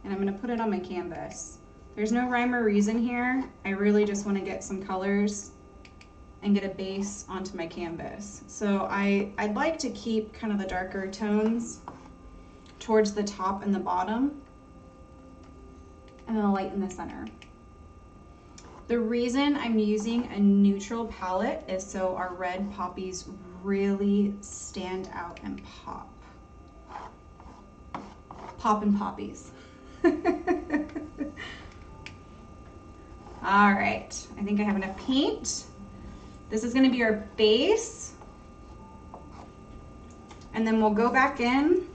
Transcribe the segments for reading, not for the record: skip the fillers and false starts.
and I'm gonna put it on my canvas. There's no rhyme or reason here. I really just wanna get some colors and get a base onto my canvas. So I'd like to keep kind of the darker tones towards the top and the bottom, and then a light in the center. The reason I'm using a neutral palette is so our red poppies really stand out and pop. Pop and poppies. All right, I think I have enough paint. This is gonna be our base. And then we'll go back in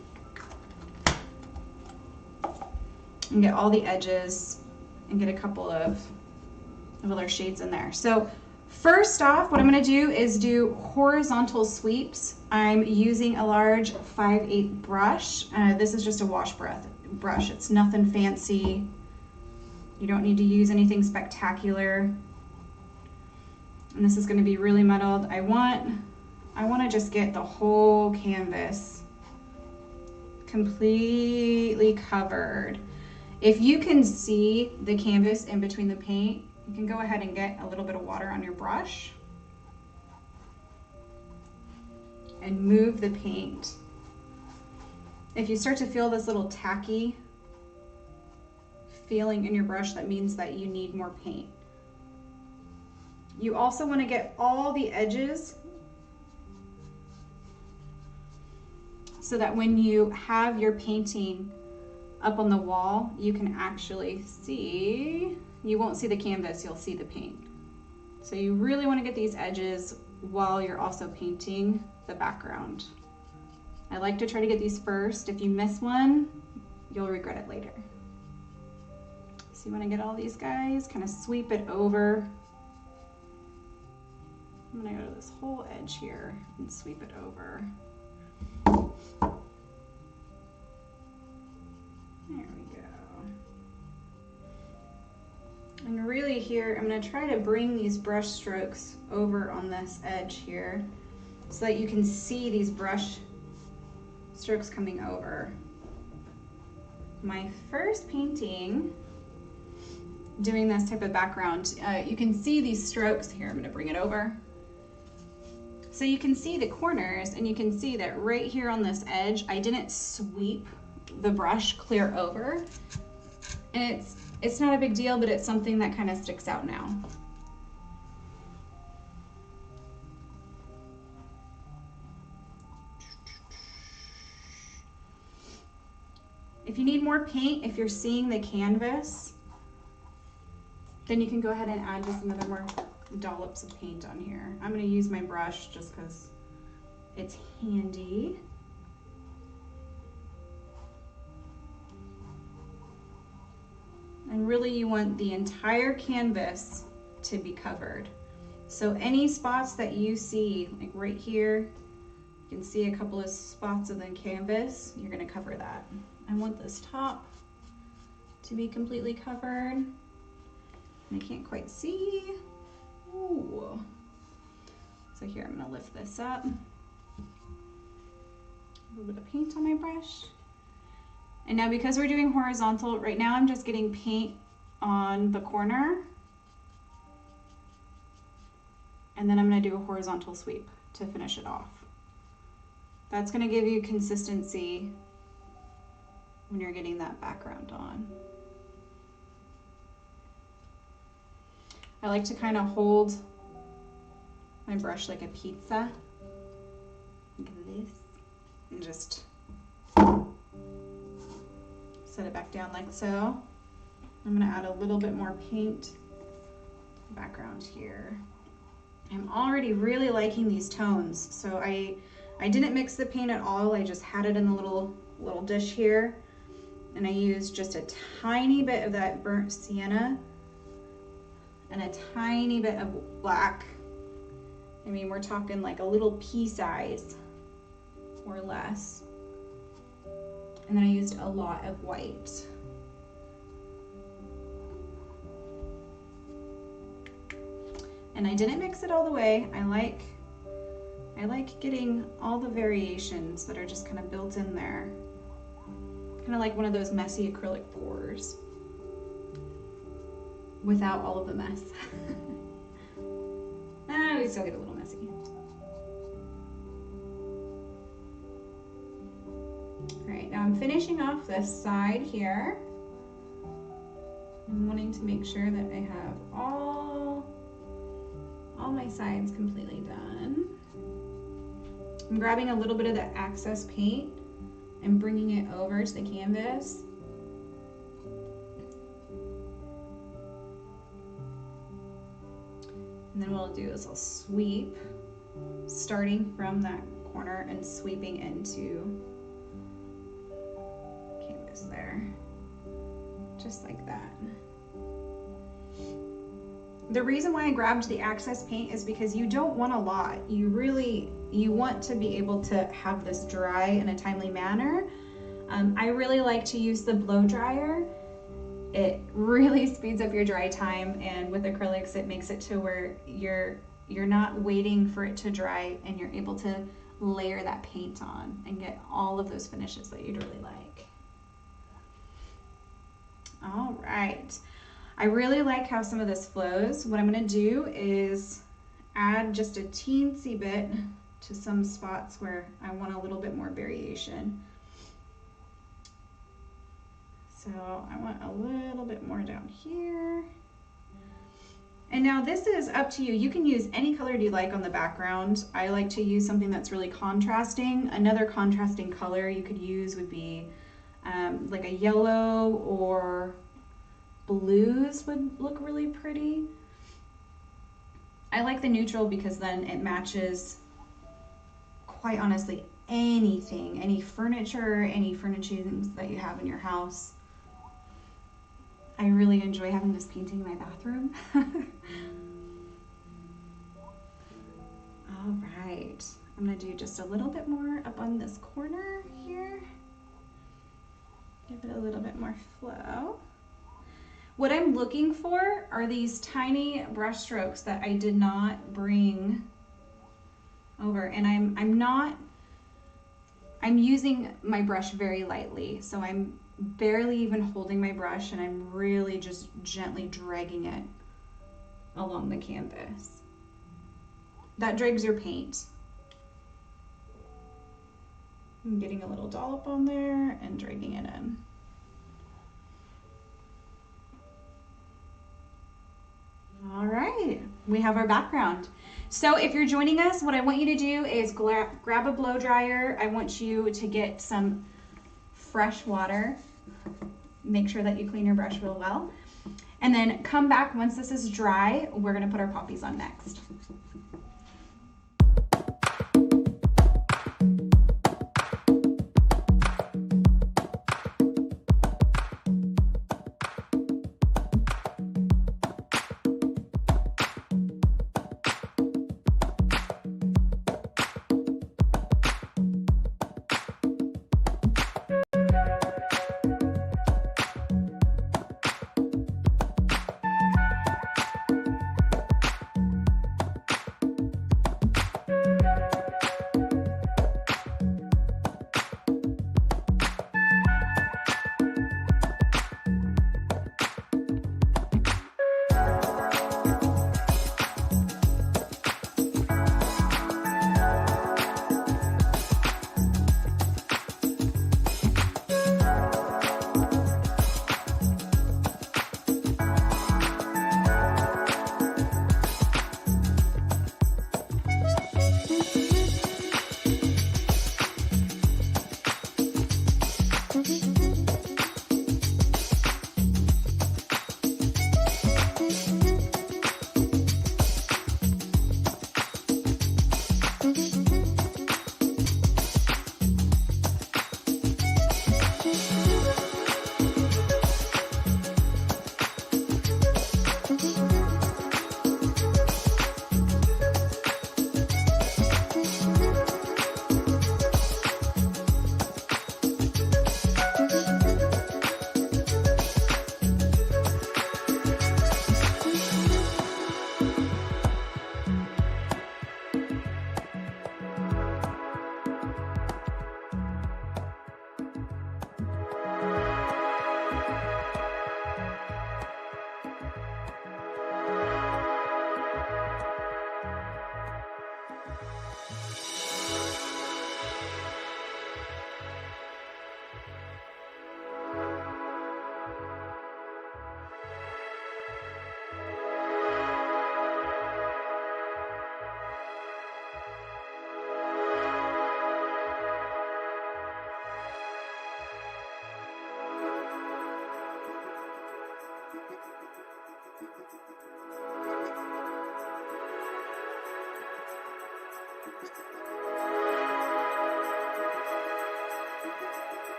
and get all the edges and get a couple of other shades in there. So first off, what I'm gonna do is do horizontal sweeps. I'm using a large 5/8 brush. This is just a wash brush. It's nothing fancy. You don't need to use anything spectacular. And this is gonna be really muddled. I wanna just get the whole canvas completely covered. If you can see the canvas in between the paint, you can go ahead and get a little bit of water on your brush and move the paint. If you start to feel this little tacky feeling in your brush, that means that you need more paint. You also want to get all the edges so that when you have your painting up on the wall, you can actually see, you won't see the canvas, you'll see the paint. So you really want to get these edges while you're also painting the background. I like to try to get these first. If you miss one, you'll regret it later. So you want to get all these guys, kind of sweep it over. I'm going to go to this whole edge here and sweep it over. There we go. And really here, I'm going to try to bring these brush strokes over on this edge here so that you can see these brush strokes coming over. My first painting, doing this type of background, you can see these strokes here. I'm going to bring it over. So you can see the corners, and you can see that right here on this edge, I didn't sweep the brush clear over. And it's not a big deal, but it's something that kind of sticks out now. If you need more paint, if you're seeing the canvas, then you can go ahead and add just another more dollops of paint on here. I'm going to use my brush just because it's handy. And really you want the entire canvas to be covered. So any spots that you see, like right here, you can see a couple of spots of the canvas, you're going to cover that. I want this top to be completely covered. I can't quite see. Ooh. So here, I'm going to lift this up. A little bit of paint on my brush. And now because we're doing horizontal, right now I'm just getting paint on the corner. And then I'm going to do a horizontal sweep to finish it off. That's going to give you consistency when you're getting that background on. I like to kind of hold my brush like a pizza, like this, and just set it back down like so. I'm gonna add a little bit more paint background here. I'm already really liking these tones, so I didn't mix the paint at all. I just had it in the little dish here, and I used just a tiny bit of that burnt sienna and a tiny bit of black. I mean, we're talking like a little pea size or less. And then I used a lot of white. And I didn't mix it all the way. I like getting all the variations that are just kind of built in there. Kind of like one of those messy acrylic pours without all of the mess. We still get a little messy. All right, now I'm finishing off this side here. I'm wanting to make sure that I have all my sides completely done. I'm grabbing a little bit of the access paint and bringing it over to the canvas. And then what I'll do is I'll sweep, starting from that corner and sweeping into canvas there, just like that. The reason why I grabbed the access paint is because you don't want a lot. You want to be able to have this dry in a timely manner. I really like to use the blow dryer. It really speeds up your dry time, and with acrylics it makes it to where you're not waiting for it to dry, and you're able to layer that paint on and get all of those finishes that you'd really like. All right. I really like how some of this flows. What I'm going to do is add just a teensy bit to some spots where I want a little bit more variation. So I want a little bit more down here. And now this is up to you. You can use any color you like on the background. I like to use something that's really contrasting. Another contrasting color you could use would be like a yellow, or blues would look really pretty. I like the neutral because then it matches, quite honestly, anything, any furniture, any furnishings that you have in your house. I really enjoy having this painting in my bathroom. All right, I'm gonna do just a little bit more up on this corner here. Give it a little bit more flow. What I'm looking for are these tiny brush strokes that I did not bring over, and I'm using my brush very lightly, so I'm barely even holding my brush, and I'm really just gently dragging it along the canvas. That drags your paint. I'm getting a little dollop on there and dragging it in. All right, we have our background. So if you're joining us, what I want you to do is grab a blow dryer. I want you to get some fresh water. Make sure that you clean your brush real well. And then come back once this is dry. We're gonna put our poppies on next.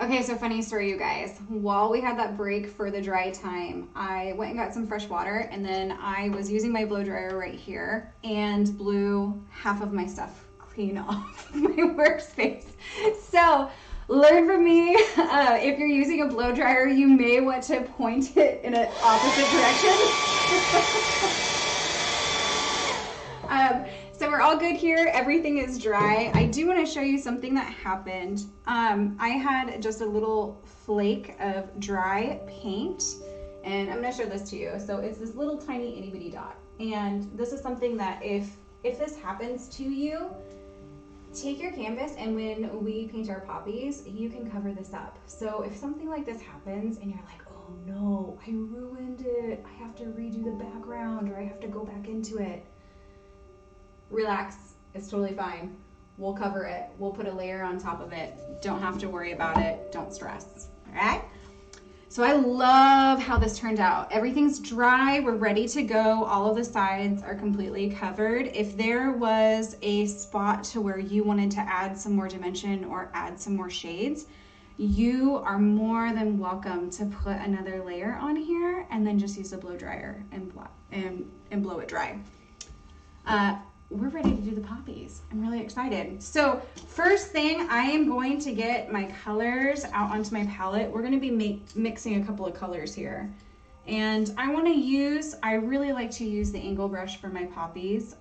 Okay, so funny story, you guys. While we had that break for the dry time, I went and got some fresh water, and then I was using my blow dryer right here and blew half of my stuff clean off my workspace. So learn from me, if you're using a blow dryer, you may want to point it in an opposite direction. So we're all good here. Everything is dry. I do want to show you something that happened. I had just a little flake of dry paint, and I'm going to show this to you. So it's this little tiny itty bitty dot. And this is something that if this happens to you, take your canvas, and when we paint our poppies, you can cover this up. So if something like this happens and you're like, oh no, I ruined it, I have to redo the background, or I have to go back into it, relax, it's totally fine. We'll cover it. We'll put a layer on top of it. Don't have to worry about it. Don't stress, all right? So I love how this turned out. Everything's dry, we're ready to go. All of the sides are completely covered. If there was a spot to where you wanted to add some more dimension or add some more shades, you are more than welcome to put another layer on here and then just use a blow dryer and blow it dry. We're ready to do the poppies. I'm really excited. So first thing, I am going to get my colors out onto my palette. We're going to be mixing a couple of colors here. And I really like to use the angle brush for my poppies.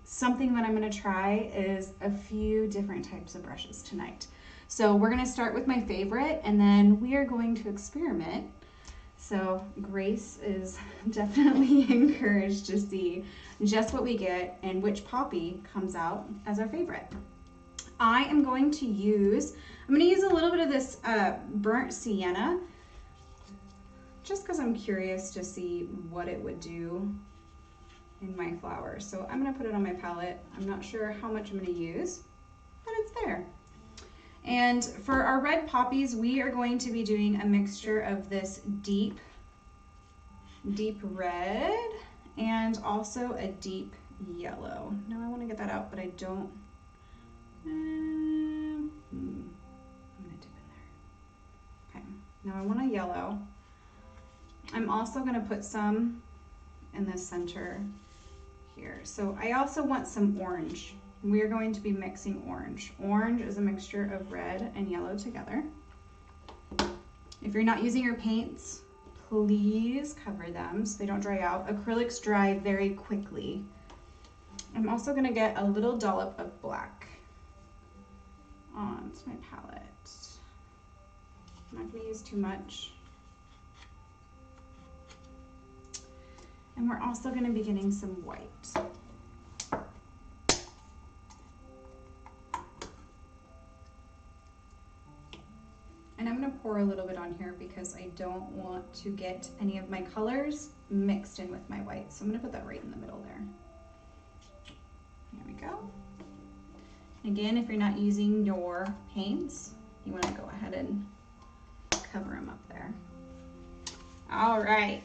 Something that I'm going to try is a few different types of brushes tonight. So we're going to start with my favorite, and then we are going to experiment. So Grace is definitely encouraged to see just what we get and which poppy comes out as our favorite. I'm going to use a little bit of this burnt sienna, just because I'm curious to see what it would do in my flowers. So I'm going to put it on my palette. I'm not sure how much I'm going to use, but it's there. And for our red poppies, we are going to be doing a mixture of this deep red and also a deep yellow. Now I want to get that out, but I don't. I'm going to dip in there. Okay, now I want a yellow. I'm also going to put some in the center here. So I also want some orange. We are going to be mixing orange. Orange is a mixture of red and yellow together. If you're not using your paints, please cover them so they don't dry out. Acrylics dry very quickly. I'm also going to get a little dollop of black onto my palette. I'm not going to use too much. And we're also going to be getting some white. And I'm going to pour a little bit on here because I don't want to get any of my colors mixed in with my white. So I'm gonna put that right in the middle there. There we go. Again, if you're not using your paints, you wanna go ahead and cover them up there. All right.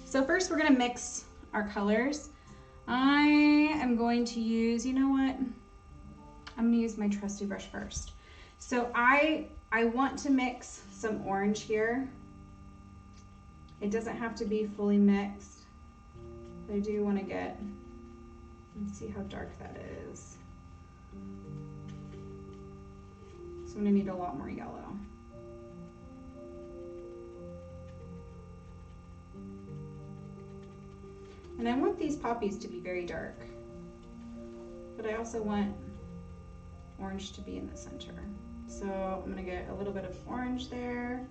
So first we're gonna mix our colors. I am going to use, you know what? I'm gonna use my trusty brush first. So I want to mix some orange here. It doesn't have to be fully mixed. But I do want to get, let's see how dark that is. So I'm gonna need a lot more yellow. And I want these poppies to be very dark, but I also want orange to be in the center. So I'm gonna get a little bit of orange there.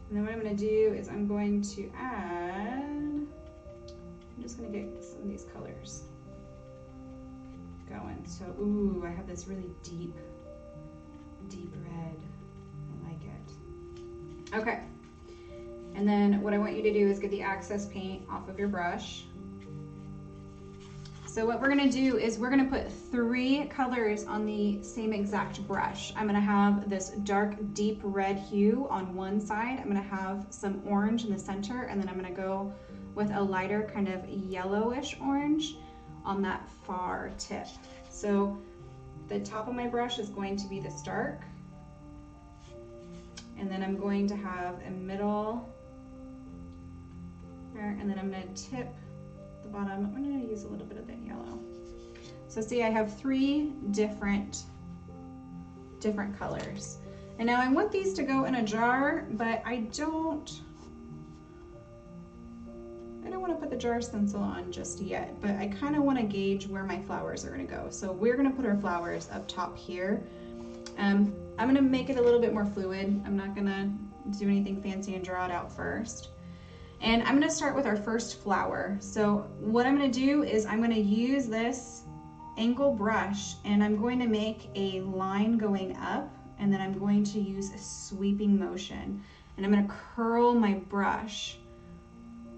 And then what I'm gonna do is I'm going to add, I'm just gonna get some of these colors going. So, ooh, I have this really deep red. I like it. Okay. And then what I want you to do is get the excess paint off of your brush. So what we're gonna do is we're gonna put 3 colors on the same exact brush. I'm gonna have this dark, deep red hue on one side. I'm gonna have some orange in the center, and then I'm gonna go with a lighter kind of yellowish orange on that far tip. So the top of my brush is going to be this dark, and then I'm going to have a middle there, and then I'm gonna tip the bottom. I'm going to use a little bit of that yellow. So see, I have 3 different colors. And now I want these to go in a jar, but I don't want to put the jar stencil on just yet, but I kind of want to gauge where my flowers are going to go. So we're going to put our flowers up top here. I'm going to make it a little bit more fluid. I'm not going to do anything fancy and draw it out first. And I'm gonna start with our first flower. So what I'm gonna do is I'm gonna use this angle brush, and I'm going to make a line going up, and then I'm going to use a sweeping motion. And I'm gonna curl my brush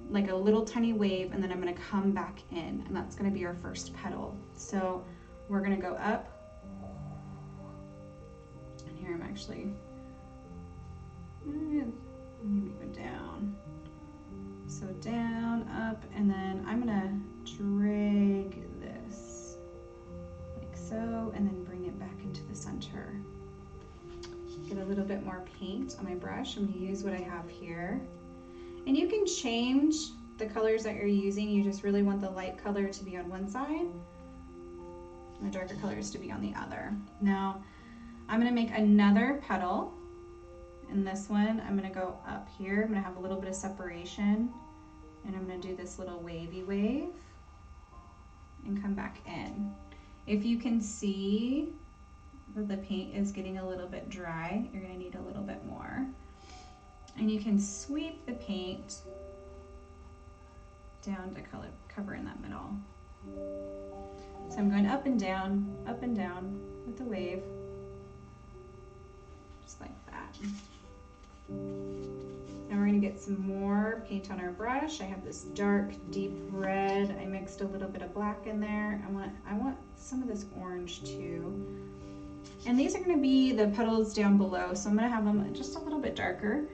like a little tiny wave, and then I'm gonna come back in, and that's gonna be our first petal. So we're gonna go up, and here I'm actually, maybe go down. So down, up, and then I'm gonna drag this like so, and then bring it back into the center. Get a little bit more paint on my brush. I'm gonna use what I have here. And you can change the colors that you're using. You just really want the light color to be on one side, and the darker colors to be on the other. Now, I'm gonna make another petal. In this one, I'm gonna go up here. I'm gonna have a little bit of separation, and I'm gonna do this little wavy wave and come back in. If you can see that the paint is getting a little bit dry, you're gonna need a little bit more. And you can sweep the paint down to cover in that middle. So I'm going up and down with the wave, just like that. Now we're going to get some more paint on our brush. I have this dark, deep red. I mixed a little bit of black in there. I want some of this orange too. And these are going to be the petals down below, so I'm going to have them just a little bit darker.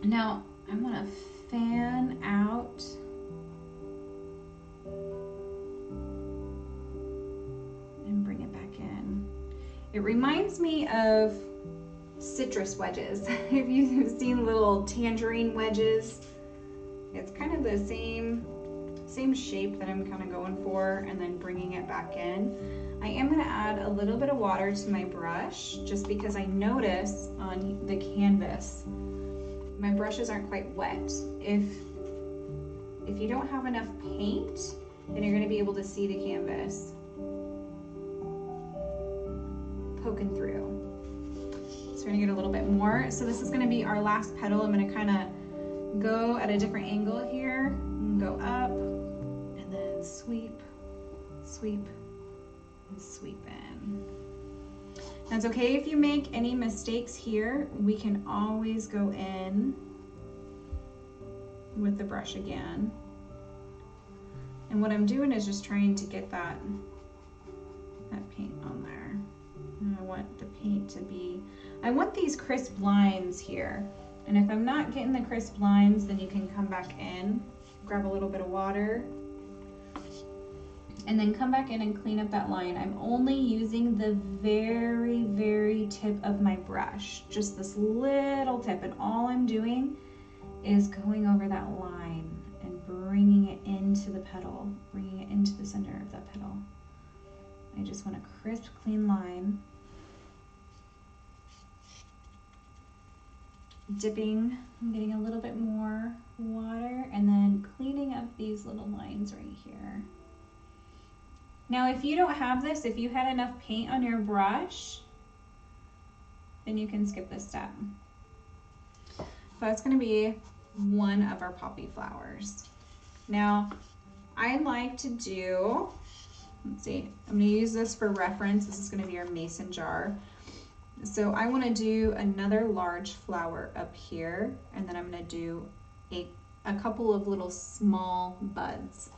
Now I want to fan out and bring it back in. It reminds me of citrus wedges. If you've seen little tangerine wedges, it's kind of the same shape that I'm kind of going for, and then bringing it back in. I am going to add a little bit of water to my brush, just because I notice on the canvas my brushes aren't quite wet. If you don't have enough paint, then you're going to be able to see the canvas poking through. So we're gonna get a little bit more. So this is gonna be our last petal. I'm gonna kind of go at a different angle here, and go up, and then sweep, sweep, and sweep in. That's okay if you make any mistakes here. We can always go in with the brush again. And what I'm doing is just trying to get that paint on there. And I want the paint to be, I want these crisp lines here. And if I'm not getting the crisp lines, then you can come back in, grab a little bit of water, and then come back in and clean up that line. I'm only using the very, very tip of my brush, just this little tip, and all I'm doing is going over that line and bringing it into the petal, bringing it into the center of that petal. I just want a crisp, clean line. Dipping, I'm getting a little bit more water, and then cleaning up these little lines right here. Now, if you don't have this, if you had enough paint on your brush, then you can skip this step. So that's going to be one of our poppy flowers. Now, I like to do, let's see, I'm going to use this for reference. This is going to be our mason jar. So I want to do another large flower up here, and then I'm going to do a couple of little small buds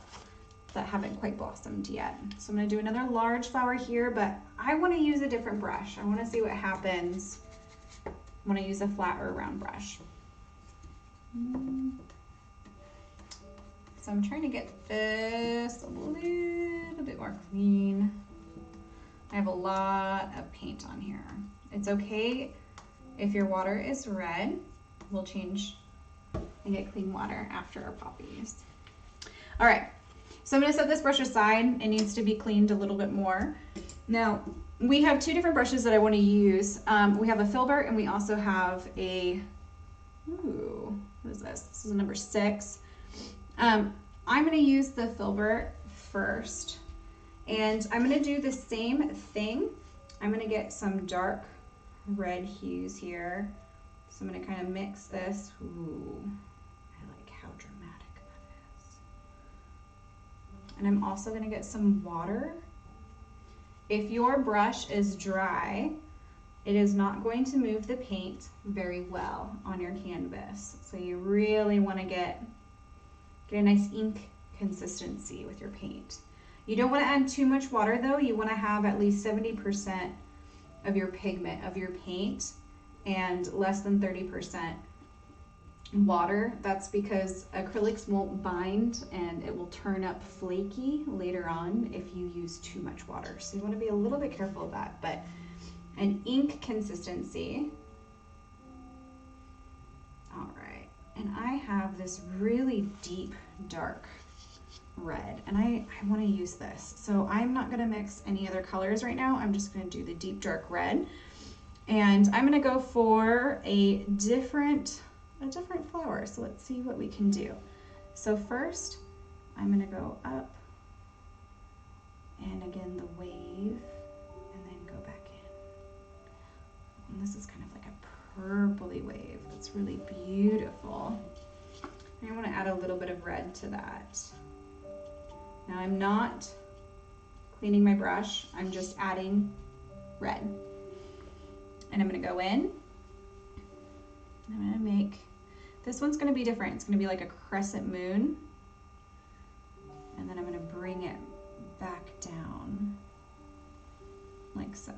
that haven't quite blossomed yet. So I'm going to do another large flower here, but I want to use a different brush. I want to see what happens when I use a flat or a round brush. So I'm trying to get this a little bit more clean. I have a lot of paint on here. It's okay if your water is red. We'll change and get clean water after our poppies. All right, so I'm gonna set this brush aside. It needs to be cleaned a little bit more. Now, we have two different brushes that I wanna use. We have a filbert, and we also have a, ooh, what is this? This is a number 6. I'm gonna use the filbert first, and I'm gonna do the same thing. I'm gonna get some dark red hues here. So I'm gonna kind of mix this. Ooh, I like how dramatic that is. And I'm also gonna get some water. If your brush is dry, it is not going to move the paint very well on your canvas. So you really wanna get a nice ink consistency with your paint. You don't wanna add too much water though. You wanna have at least 70% of your pigment, of your paint, and less than 30% water. That's because acrylics won't bind and it will turn up flaky later on if you use too much water. So you want to be a little bit careful of that, but an ink consistency. All right, and I have this really deep dark red, and I want to use this. So I'm not going to mix any other colors right now. I'm just going to do the deep dark red, and I'm going to go for a different flower. So let's see what we can do. So first I'm going to go up, and again the wave, and then go back in. And this is kind of like a purpley wave. That's really beautiful. And I want to add a little bit of red to that. Now I'm not cleaning my brush, I'm just adding red. And I'm gonna go in, I'm gonna make, this one's gonna be different. It's gonna be like a crescent moon. And then I'm gonna bring it back down, like so.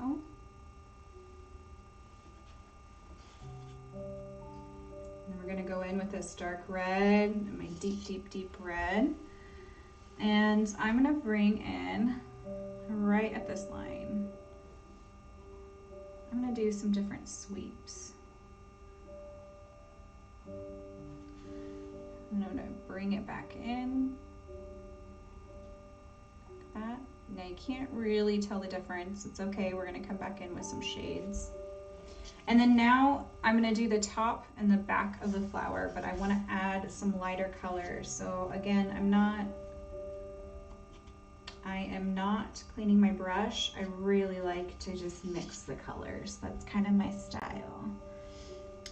And we're gonna go in with this dark red, my deep, deep, deep red. And I'm gonna bring in right at this line. I'm gonna do some different sweeps. I'm gonna bring it back in, like that. Now you can't really tell the difference. It's okay, we're gonna come back in with some shades. And then now I'm gonna do the top and the back of the flower, but I wanna add some lighter colors. So again, I am not cleaning my brush. I really like to just mix the colors. That's kind of my style.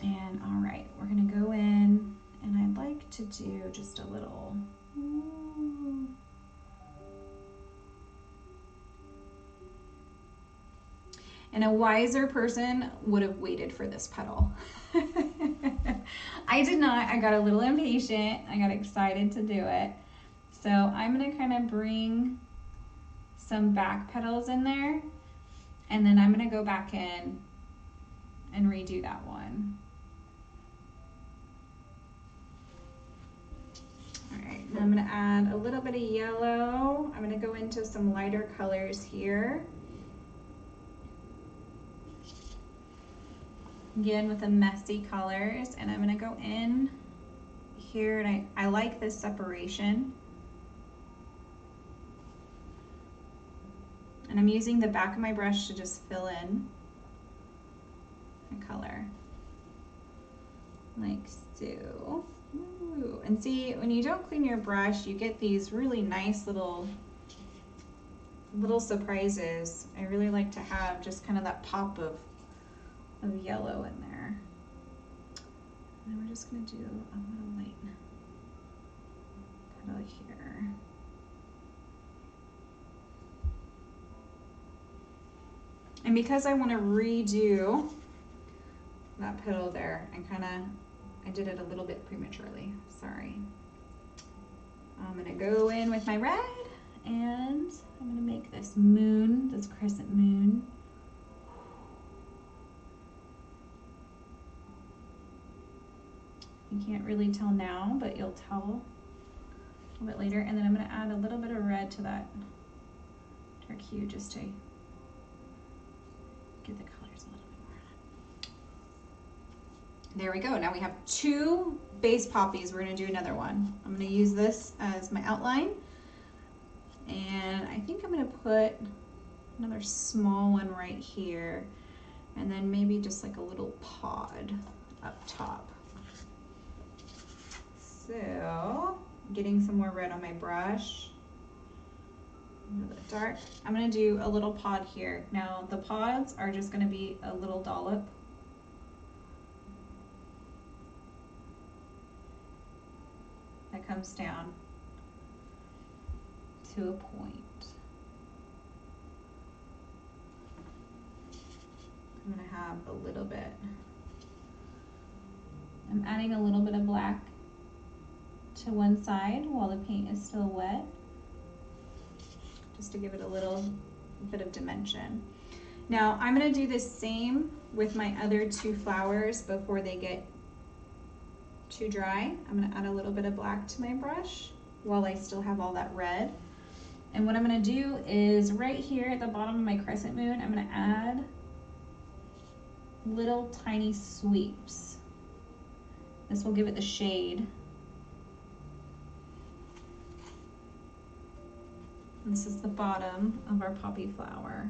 And all right, we're gonna go in, and I'd like to do just a little, And a wiser person would have waited for this petal. I did not. I got a little impatient. I got excited to do it. So I'm going to kind of bring some back petals in there, and then I'm going to go back in and redo that one. All right, now I'm going to add a little bit of yellow. I'm going to go into some lighter colors here. Again with the messy colors, and I'm going to go in here, and I like this separation. And I'm using the back of my brush to just fill in the color, like so. Ooh. And see, when you don't clean your brush, you get these really nice little surprises. I really like to have just kind of that pop of yellow in there. And then we're just going to do a little light petal here. And because I want to redo that petal there, I did it a little bit prematurely, sorry. I'm going to go in with my red, and I'm going to make this moon, this crescent moon. You can't really tell now, but you'll tell a little bit later. And then I'm going to add a little bit of red to that dark hue just to give the colors a little bit more on. There we go. Now we have 2 base poppies. We're going to do another one. I'm going to use this as my outline. And I think I'm going to put another small one right here. And then maybe just like a little pod up top. So, getting some more red on my brush, a little bit dark. I'm going to do a little pod here. Now, the pods are just going to be a little dollop. That comes down to a point. I'm going to have a little bit. I'm adding a little bit of black to one side while the paint is still wet, just to give it a little bit of dimension. Now I'm going to do the same with my other 2 flowers before they get too dry. I'm going to add a little bit of black to my brush while I still have all that red. And what I'm going to do is right here at the bottom of my crescent moon, I'm going to add little tiny sweeps. This will give it the shade. This is the bottom of our poppy flower.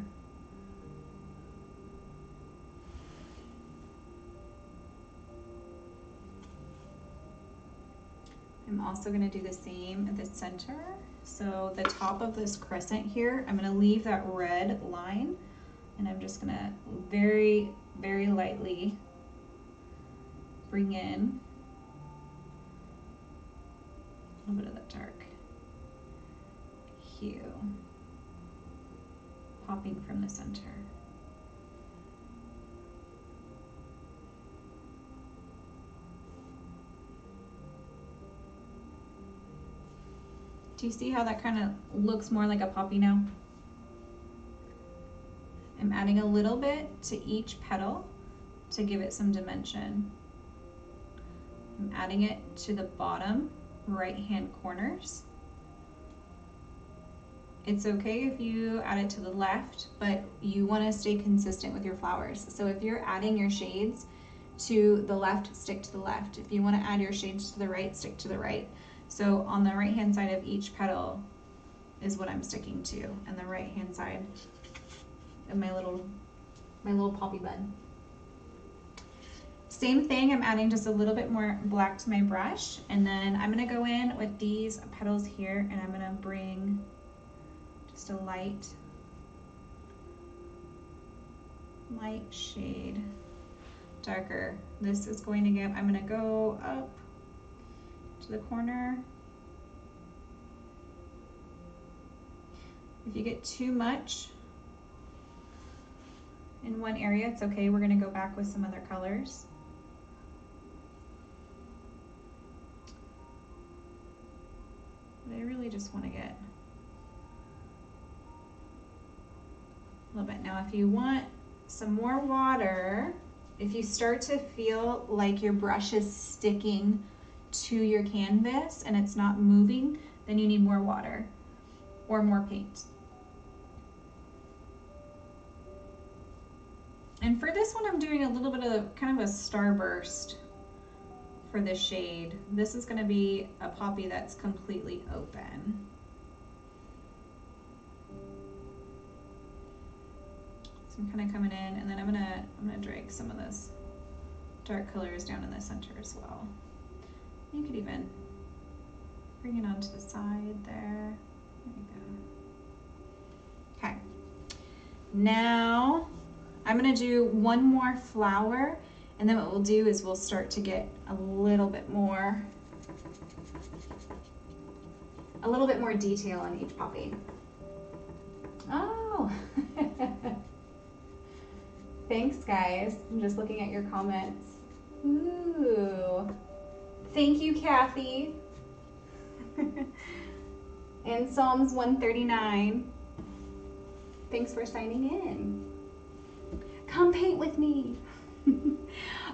I'm also going to do the same at the center. So the top of this crescent here, I'm going to leave that red line, and I'm just going to very, very lightly bring in a little bit of that dark hue popping from the center. Do you see how that kind of looks more like a poppy now? I'm adding a little bit to each petal to give it some dimension. I'm adding it to the bottom right hand corners. It's okay if you add it to the left, but you want to stay consistent with your flowers. So if you're adding your shades to the left, stick to the left. If you want to add your shades to the right, stick to the right. So on the right hand side of each petal is what I'm sticking to, and the right hand side of my little poppy bud. Same thing, I'm adding just a little bit more black to my brush, and then I'm going to go in with these petals here, and I'm going to bring just a light shade darker. This is going to give, I'm going to go up to the corner. If you get too much, in one area. It's okay, we're gonna go back with some other colors. But I really just wanna get a little bit. Now, if you want some more water, if you start to feel like your brush is sticking to your canvas and it's not moving, then you need more water or more paint. And for this one, I'm doing a little bit of kind of a starburst for the shade. This is going to be a poppy that's completely open. So I'm kind of coming in, and then I'm gonna drag some of this dark colors down in the center as well. You could even bring it onto the side there. There you go. Okay. Now I'm gonna do one more flower, and then what we'll do is we'll start to get a little bit more detail on each poppy. Oh. Thanks, guys. I'm just looking at your comments. Ooh. Thank you, Kathy. In Psalms 139. Thanks for signing in. Come paint with me.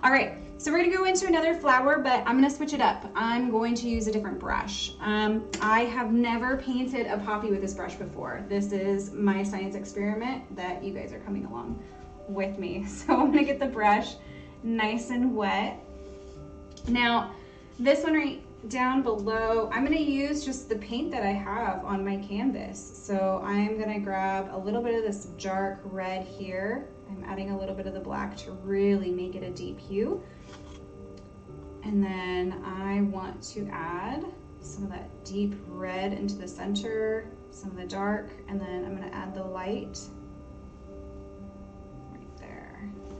All right, so we're gonna go into another flower, but I'm gonna switch it up. I'm going to use a different brush. I have never painted a poppy with this brush before. This is my science experiment that you guys are coming along with me. So I'm gonna get the brush nice and wet. Now, this one right down below, I'm gonna use just the paint that I have on my canvas. So I'm gonna grab a little bit of this dark red here. I'm adding a little bit of the black to really make it a deep hue. And then I want to add some of that deep red into the center, some of the dark, and then I'm gonna add the light.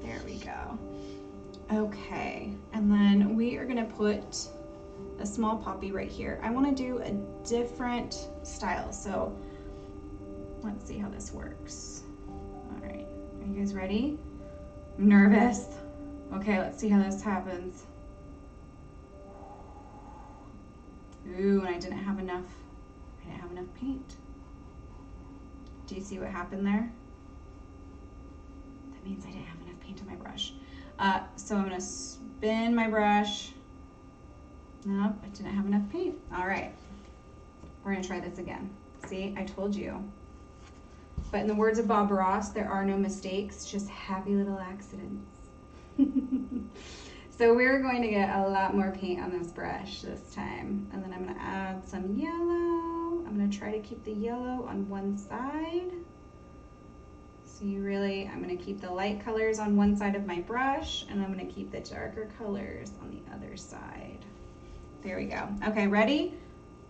There we go. Okay, and then we are gonna put a small poppy right here. I wanna do a different style, so let's see how this works. All right, are you guys ready? I'm nervous. Okay, let's see how this happens. Ooh, and I didn't have enough paint. Do you see what happened there? That means I didn't have enough paint on my brush. So I'm gonna spin my brush. Nope, I didn't have enough paint. All right, we're gonna try this again. See, I told you. But in the words of Bob Ross, there are no mistakes, just happy little accidents. So we're going to get a lot more paint on this brush this time. And then I'm gonna add some yellow. I'm gonna try to keep the yellow on one side. So I'm gonna keep the light colors on one side of my brush, and I'm gonna keep the darker colors on the other side. There we go. Okay, ready?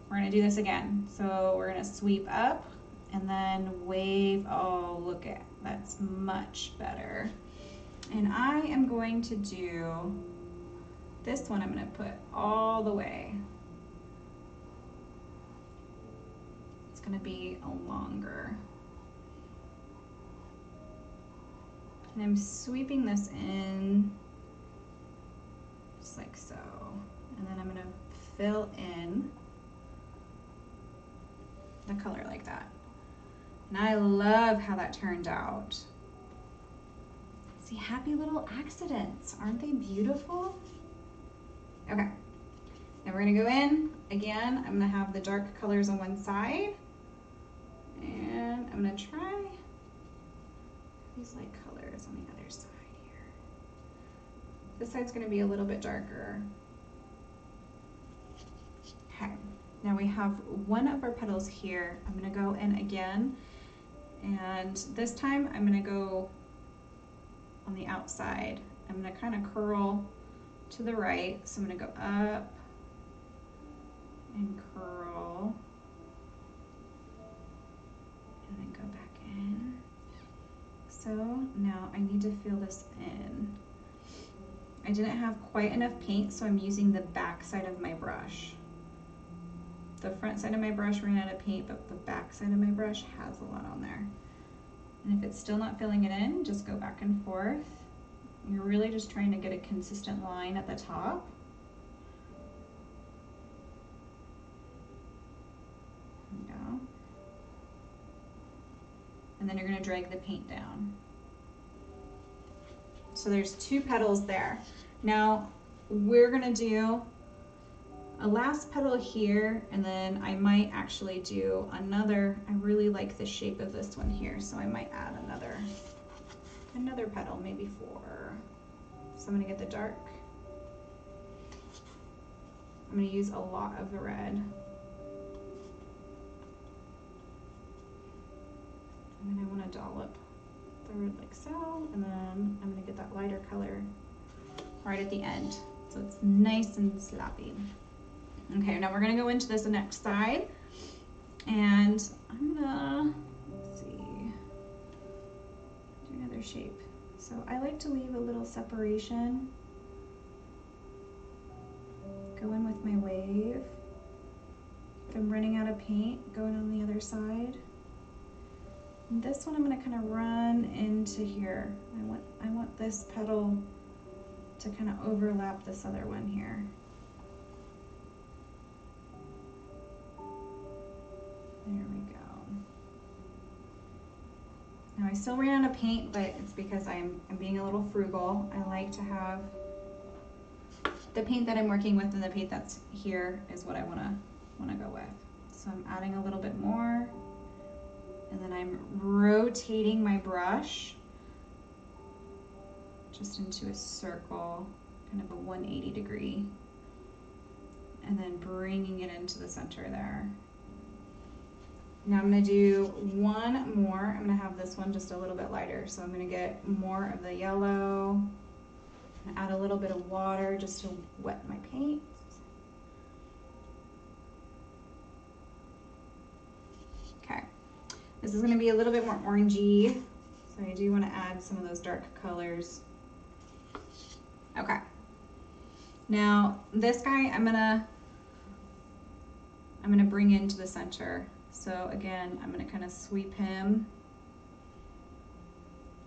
We're gonna do this again. So we're gonna sweep up and then wave. Oh, look at, that's much better. And I am going to do, this one I'm gonna put all the way. It's gonna be a longer. And I'm sweeping this in just like so. And then I'm gonna fill in the color like that. And I love how that turned out. See, happy little accidents. Aren't they beautiful? Okay, now we're gonna go in. Again, I'm gonna have the dark colors on one side. And I'm gonna try these light colors on the other side here. This side's gonna be a little bit darker. Okay, now we have one of our petals here. I'm gonna go in again, and this time I'm gonna go on the outside. I'm gonna kind of curl to the right, so I'm gonna go up and curl, and then go back in. So now I need to fill this in. I didn't have quite enough paint, so I'm using the back side of my brush. The front side of my brush ran out of paint, but the back side of my brush has a lot on there. And if it's still not filling it in, just go back and forth. You're really just trying to get a consistent line at the top. There you go. And then you're going to drag the paint down. So there's 2 petals there. Now we're going to do a last petal here, and then I might actually do another. I really like the shape of this one here, so I might add another petal, maybe 4. So I'm going to get the dark. I'm going to use a lot of the red. And then I want to dollop the red like so, and then I'm going to get that lighter color right at the end, so it's nice and sloppy. Okay, now we're going to go into this next side, and I'm going to, let's see, do another shape. So I like to leave a little separation. Go in with my wave. If I'm running out of paint, go in on the other side. And this one I'm going to kind of run into here. I want this petal to kind of overlap this other one here. There we go. Now I still ran out of paint, but it's because I'm being a little frugal. I like to have the paint that I'm working with, and the paint that's here is what I want to go with. So I'm adding a little bit more, and then I'm rotating my brush just into a circle, kind of a 180 degree, and then bringing it into the center there. Now I'm going to do one more. I'm going to have this one just a little bit lighter, so I'm going to get more of the yellow, and add a little bit of water just to wet my paint. Okay, this is going to be a little bit more orangey, so I do want to add some of those dark colors. Okay, now this guy I'm gonna bring into the center. So again, I'm gonna kind of sweep him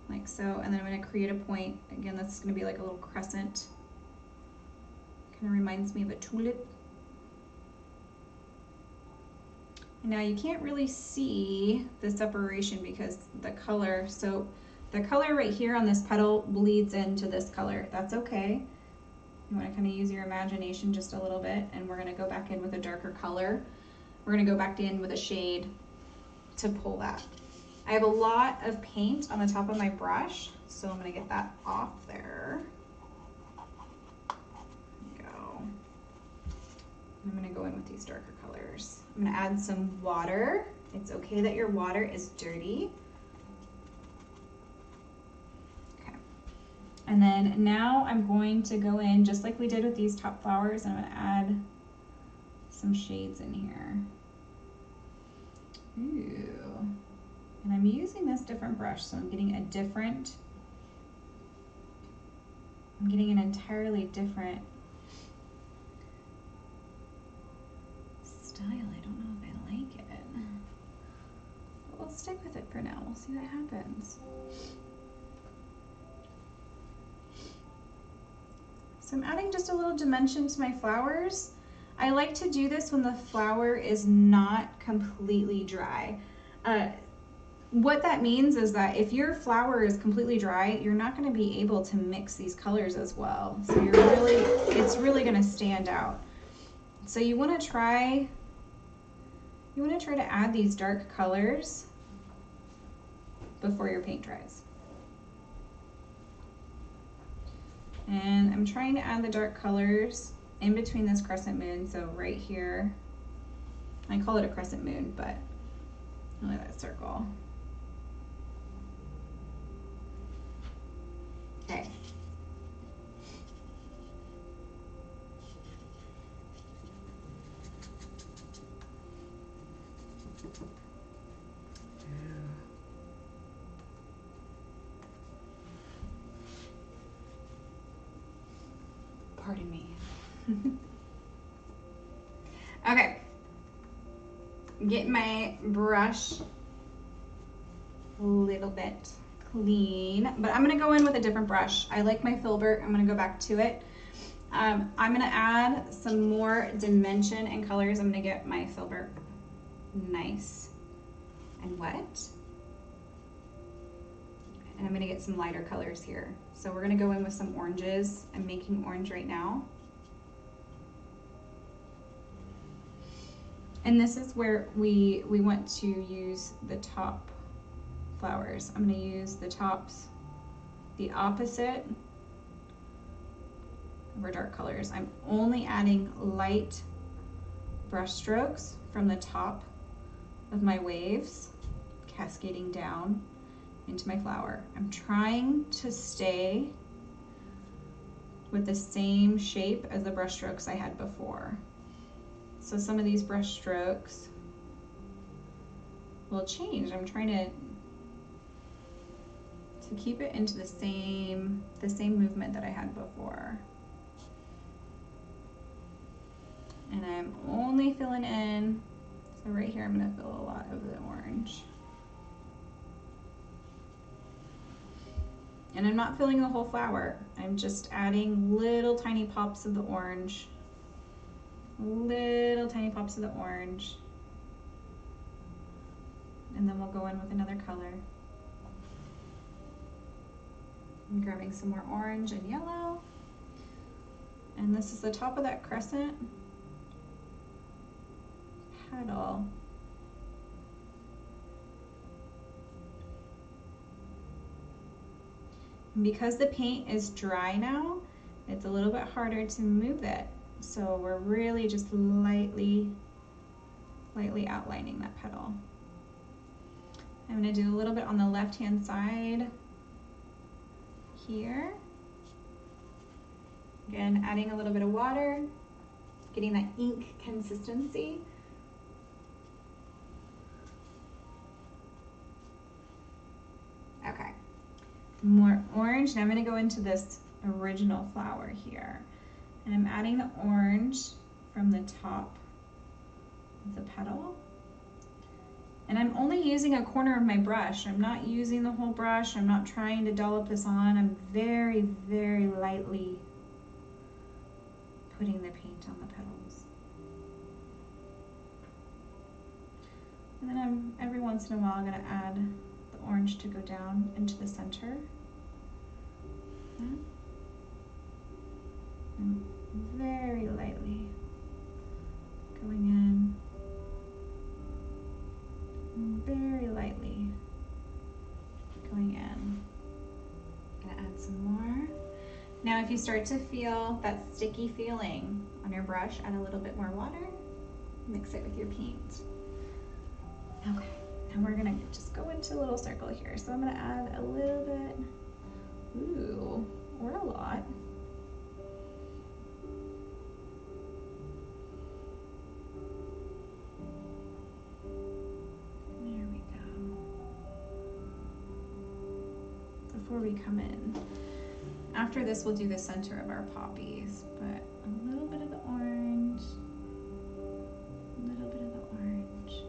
like so, and then I'm gonna create a point. Again, that's gonna be like a little crescent. Kind of reminds me of a tulip. And now you can't really see the separation because the color, so the color right here on this petal bleeds into this color. That's okay. You want to kind of use your imagination just a little bit, and we're going to go back in with a darker color. We're going to go back in with a shade to pull that. I have a lot of paint on the top of my brush, so I'm going to get that off there. There we go. I'm going to go in with these darker colors. I'm going to add some water. It's okay that your water is dirty. And then now I'm going to go in, just like we did with these top flowers, and I'm going to add some shades in here. Ooh. And I'm using this different brush, so I'm getting an entirely different style. I don't know if I like it. But we'll stick with it for now. We'll see what happens. So I'm adding just a little dimension to my flowers. I like to do this when the flower is not completely dry. What that means is that if your flower is completely dry, you're not going to be able to mix these colors as well. So it's really going to stand out. So you want to try to add these dark colors before your paint dries. And I'm trying to add the dark colors in between this crescent moon, so right here. I call it a crescent moon, but really that circle. Okay. Pardon me. Okay. Get my brush a little bit clean, but I'm gonna go in with a different brush. I like my filbert. I'm gonna go back to it. I'm gonna add some more dimension and colors. I'm gonna get my filbert nice and wet. And I'm gonna get some lighter colors here. So we're gonna go in with some oranges. I'm making orange right now. And this is where we want to use the top flowers. I'm gonna use the tops, the opposite of our dark colors. I'm only adding light brush strokes from the top of my waves, cascading down into my flower. I'm trying to stay with the same shape as the brush strokes I had before. So some of these brush strokes will change. I'm trying to keep it into the same movement that I had before. And I'm only filling in, so right here I'm gonna fill a lot of the orange. And I'm not filling the whole flower. I'm just adding little tiny pops of the orange. Little tiny pops of the orange. And then we'll go in with another color. I'm grabbing some more orange and yellow. And this is the top of that crescent petal. And because the paint is dry now, it's a little bit harder to move it. So we're really just lightly outlining that petal. I'm gonna do a little bit on the left-hand side here. Again, adding a little bit of water, getting that ink consistency. Okay, more orange. Now I'm gonna go into this original flower here. And I'm adding the orange from the top of the petal. And I'm only using a corner of my brush. I'm not using the whole brush. I'm not trying to dollop this on. I'm very, very lightly putting the paint on the petals. And then every once in a while I'm gonna add the orange to go down into the center. And very lightly going in, and very lightly going in. Gonna add some more. Now if you start to feel that sticky feeling on your brush, add a little bit more water, mix it with your paint. Okay, and we're gonna just go into a little circle here. So I'm gonna add a little bit, ooh, or a lot. Before we come in. After this, we'll do the center of our poppies, but a little bit of the orange, a little bit of the orange.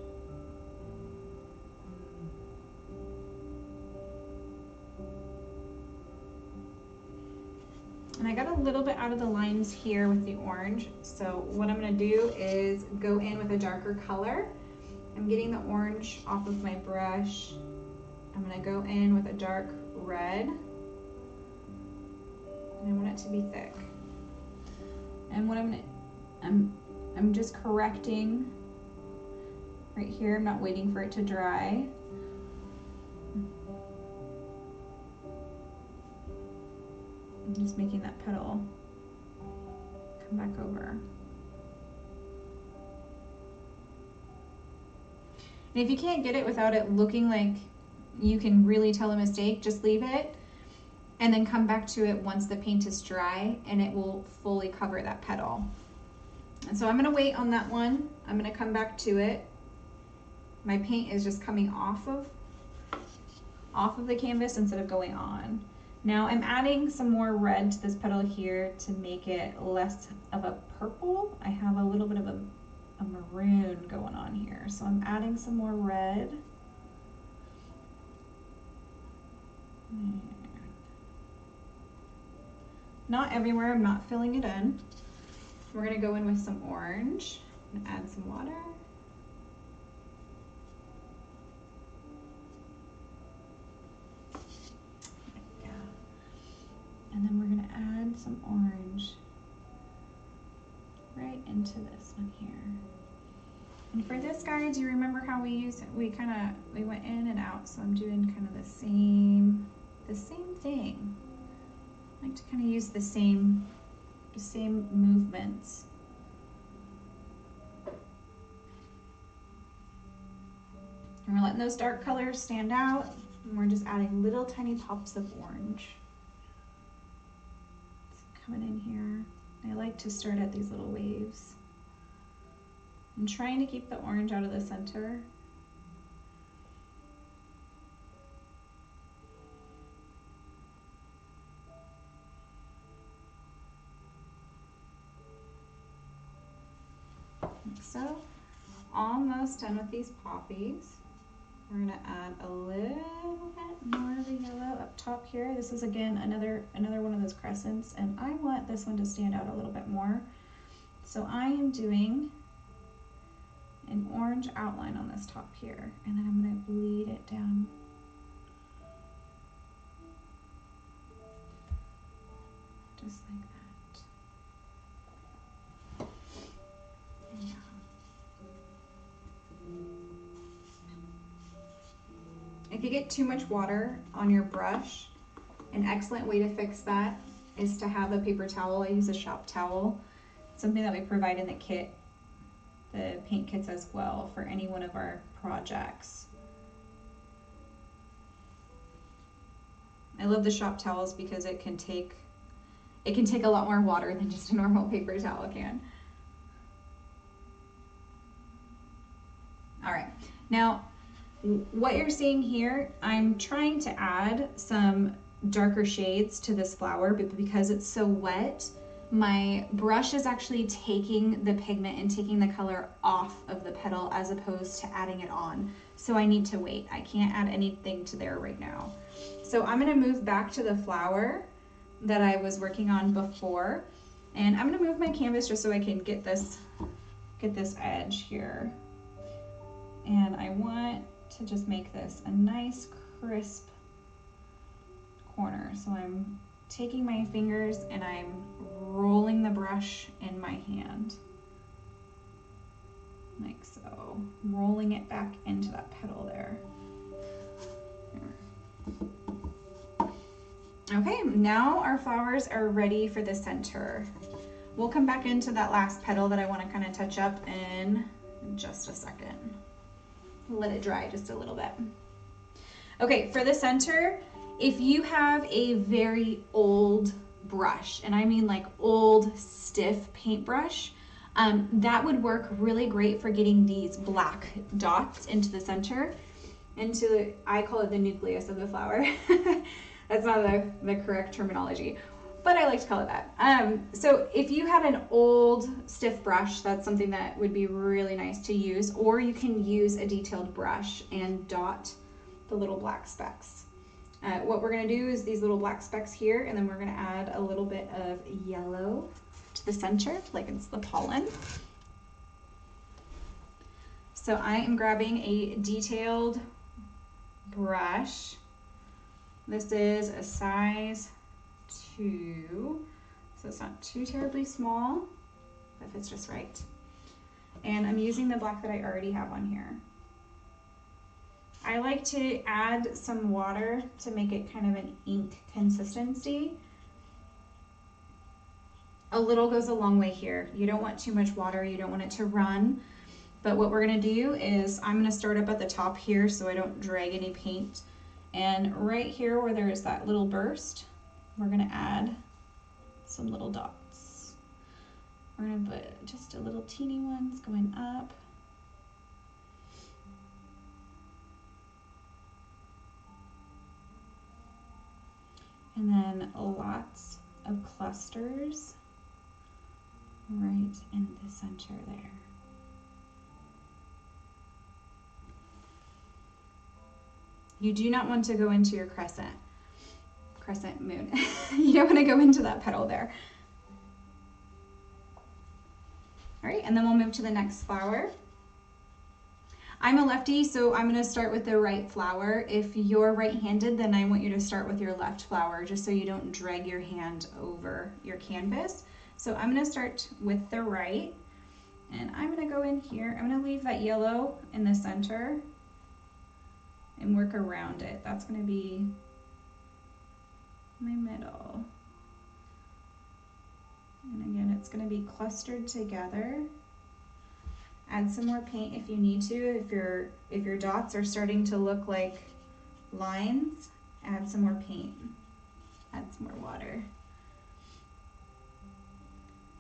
And I got a little bit out of the lines here with the orange, so what I'm gonna do is go in with a darker color. I'm getting the orange off of my brush. I'm gonna go in with a dark red, and I want it to be thick. And what I'm just correcting right here. I'm not waiting for it to dry. I'm just making that petal come back over. And if you can't get it without it looking like you can really tell a mistake, just leave it and then come back to it once the paint is dry, and it will fully cover that petal. And so I'm gonna wait on that one. I'm gonna come back to it. My paint is just coming off of the canvas instead of going on. Now I'm adding some more red to this petal here to make it less of a purple. I have a little bit of a maroon going on here. So I'm adding some more red. Not everywhere, I'm not filling it in. We're gonna go in with some orange and add some water. There we go. And then we're gonna add some orange right into this one here. And for this, guys, you remember how we went in and out, so I'm doing kind of the same thing. I like to kind of use the same movements. And we're letting those dark colors stand out, and we're just adding little tiny pops of orange. It's coming in here. I like to start at these little waves. I'm trying to keep the orange out of the center. Like so. Almost done with these poppies. We're gonna add a little bit more of the yellow up top here. This is again another one of those crescents, and I want this one to stand out a little bit more. So I am doing an orange outline on this top here, and then I'm going to bleed it down. Just like that. Yeah. If you get too much water on your brush, an excellent way to fix that is to have a paper towel. I use a shop towel. It's something that we provide in the kit, the paint kits as well, for any one of our projects. I love the shop towels because it can take a lot more water than just a normal paper towel can. All right, now what you're seeing here, I'm trying to add some darker shades to this flower, but because it's so wet, my brush is actually taking the pigment and taking the color off of the petal as opposed to adding it on. So I need to wait. I can't add anything to there right now. So I'm gonna move back to the flower that I was working on before, and I'm gonna move my canvas just so I can get this edge here. And I want to just make this a nice crisp corner. So I'm taking my fingers and I'm rolling the brush in my hand, like so, rolling it back into that petal there. Okay, now our flowers are ready for the center. We'll come back into that last petal that I want to kind of touch up in just a second. Let it dry just a little bit. Okay, for the center, if you have a very old brush, and I mean like old stiff paintbrush, that would work really great for getting these black dots into the center, I call it the nucleus of the flower. That's not the correct terminology, but I like to call it that. So if you had an old stiff brush, that's something that would be really nice to use, or you can use a detailed brush and dot the little black specks. What we're gonna do is these little black specks here, and then we're gonna add a little bit of yellow to the center, like it's the pollen. So I am grabbing a detailed brush. This is a size 2, so it's not too terribly small, but fits just right. And I'm using the black that I already have on here. I like to add some water to make it kind of an ink consistency. A little goes a long way here. You don't want too much water, you don't want it to run. But what we're gonna do is I'm gonna start up at the top here so I don't drag any paint. And right here where there's that little burst, we're gonna add some little dots. We're gonna put just a little teeny ones going up. And then lots of clusters right in the center there. You do not want to go into your crescent. crescent moon. You don't want to go into that petal there. All right, and then we'll move to the next flower. I'm a lefty, so I'm gonna start with the right flower. If you're right-handed, then I want you to start with your left flower, just so you don't drag your hand over your canvas. So I'm gonna start with the right, and I'm gonna go in here. I'm gonna leave that yellow in the center and work around it. That's gonna be my middle. And again, it's gonna be clustered together. Add some more paint if you need to. If your dots are starting to look like lines, add some more paint. Add some more water.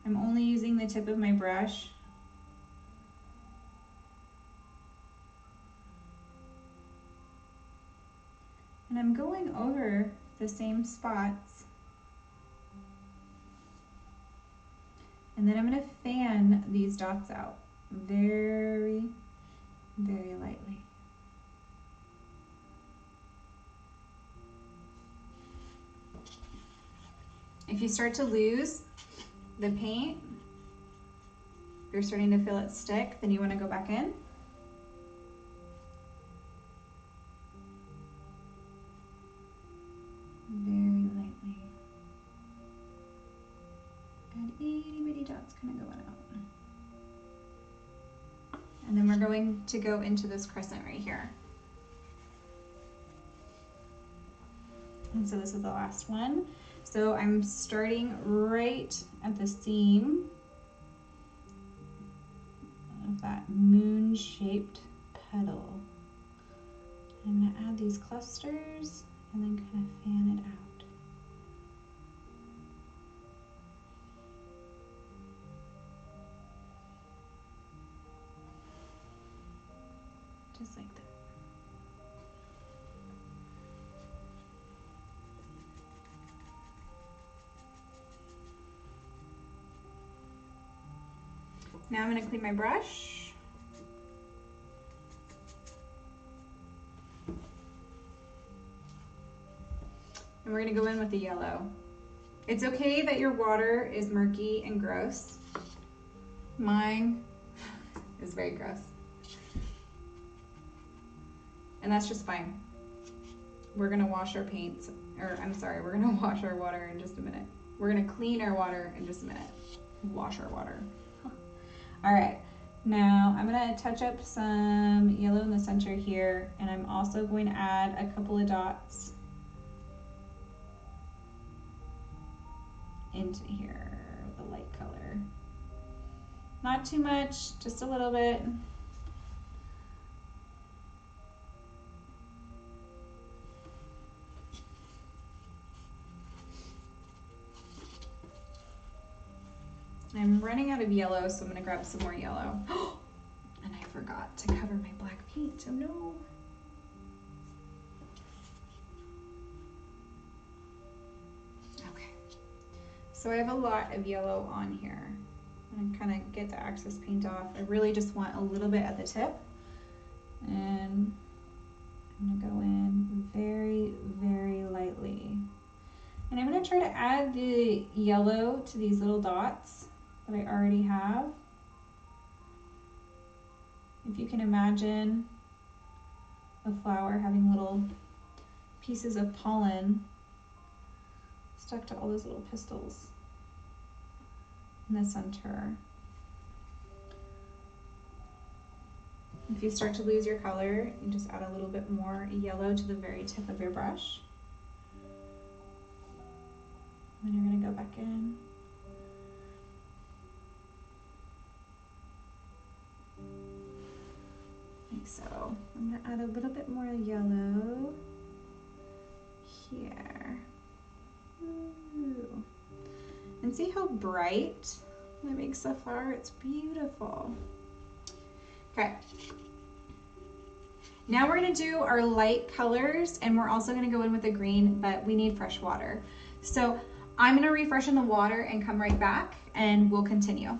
I'm only using the tip of my brush. And I'm going over the same spots. And then I'm going to fan these dots out very, very lightly. If you start to lose the paint, if you're starting to feel it stick, then you want to go back in. Very lightly. Add itty bitty dots kind of going out. And then we're going to go into this crescent right here. And so this is the last one. So I'm starting right at the seam of that moon-shaped petal. I'm going to add these clusters and then kind of fan it out. Just like that. Now I'm going to clean my brush. And we're going to go in with the yellow. It's okay that your water is murky and gross. Mine is very gross. And that's just fine. We're gonna wash our paints, or I'm sorry, we're gonna wash our water in just a minute. We're gonna clean our water in just a minute. Wash our water. All right, now I'm gonna touch up some yellow in the center here, and I'm also going to add a couple of dots into here with a light color. Not too much, just a little bit. I'm running out of yellow, so I'm gonna grab some more yellow. And I forgot to cover my black paint, oh no. Okay, so I have a lot of yellow on here. I'm gonna kind of get the excess paint off. I really just want a little bit at the tip. And I'm gonna go in very, very lightly. And I'm gonna try to add the yellow to these little dots that I already have. If you can imagine a flower having little pieces of pollen stuck to all those little pistils in the center. If you start to lose your color, you just add a little bit more yellow to the very tip of your brush. And you're gonna go back in. Like so. I'm gonna add a little bit more yellow here. Ooh. And see how bright that makes the flower? It's beautiful. Okay. Now we're gonna do our light colors, and we're also gonna go in with the green, but we need fresh water. So I'm gonna refresh in the water and come right back, and we'll continue.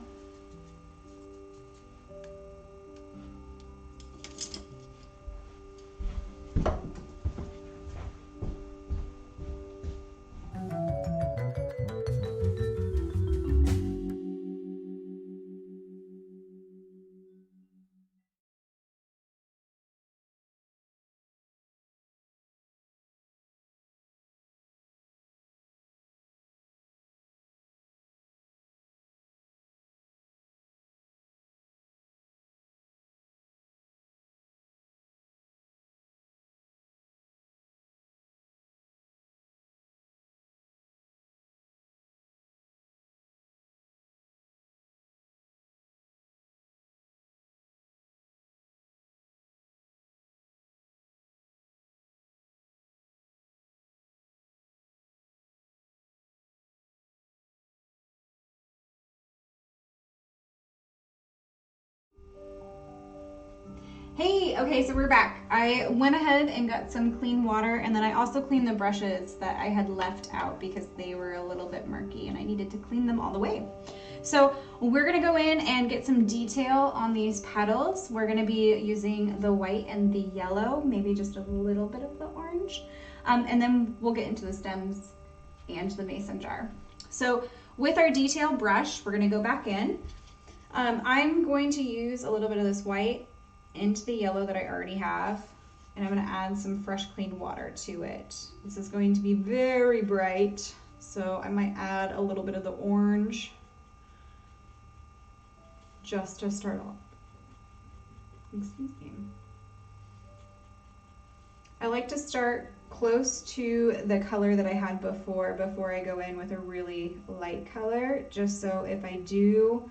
Hey, okay, so we're back. I went ahead and got some clean water, and then I also cleaned the brushes that I had left out because they were a little bit murky and I needed to clean them all the way. So we're gonna go in and get some detail on these petals. We're gonna be using the white and the yellow, maybe just a little bit of the orange. And then we'll get into the stems and the mason jar. So with our detail brush, we're gonna go back in. I'm going to use a little bit of this white into the yellow that I already have, and I'm going to add some fresh clean water to it. This is going to be very bright, so I might add a little bit of the orange just to start off. Excuse me. I like to start close to the color that I had before I go in with a really light color, just so if I do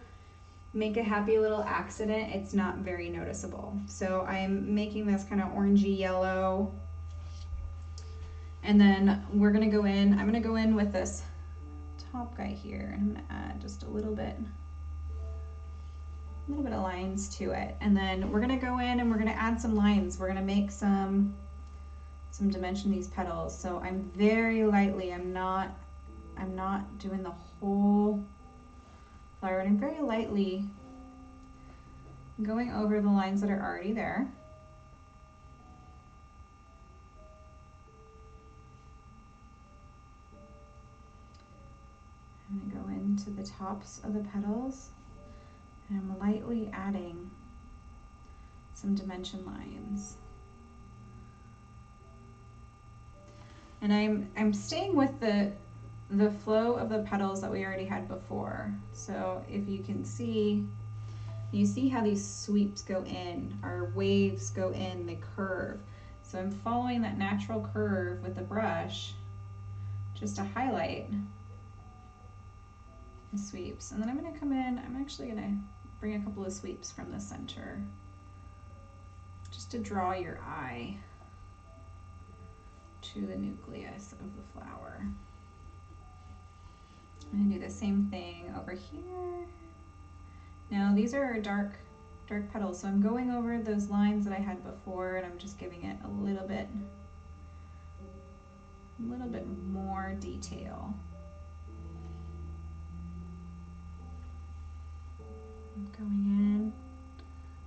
make a happy little accident, it's not very noticeable. So I'm making this kind of orangey yellow, and then we're gonna go in, I'm gonna go in with this top guy here, and I'm gonna add just a little bit of lines to it. And then we're gonna go in and we're gonna add some lines. We're gonna make some dimension these petals. So I'm very lightly, I'm not doing the whole flower, and I'm very lightly going over the lines that are already there. I'm going to go into the tops of the petals, and I'm lightly adding some dimension lines. And I'm staying with the flow of the petals that we already had before. So if you can see, you see how these sweeps go in, our waves go in, they curve. So I'm following that natural curve with the brush just to highlight the sweeps. And then I'm gonna come in, I'm actually gonna bring a couple of sweeps from the center just to draw your eye to the nucleus of the flower. I'm gonna do the same thing over here. Now these are dark petals, so I'm going over those lines that I had before, and I'm just giving it a little bit more detail. I'm going in,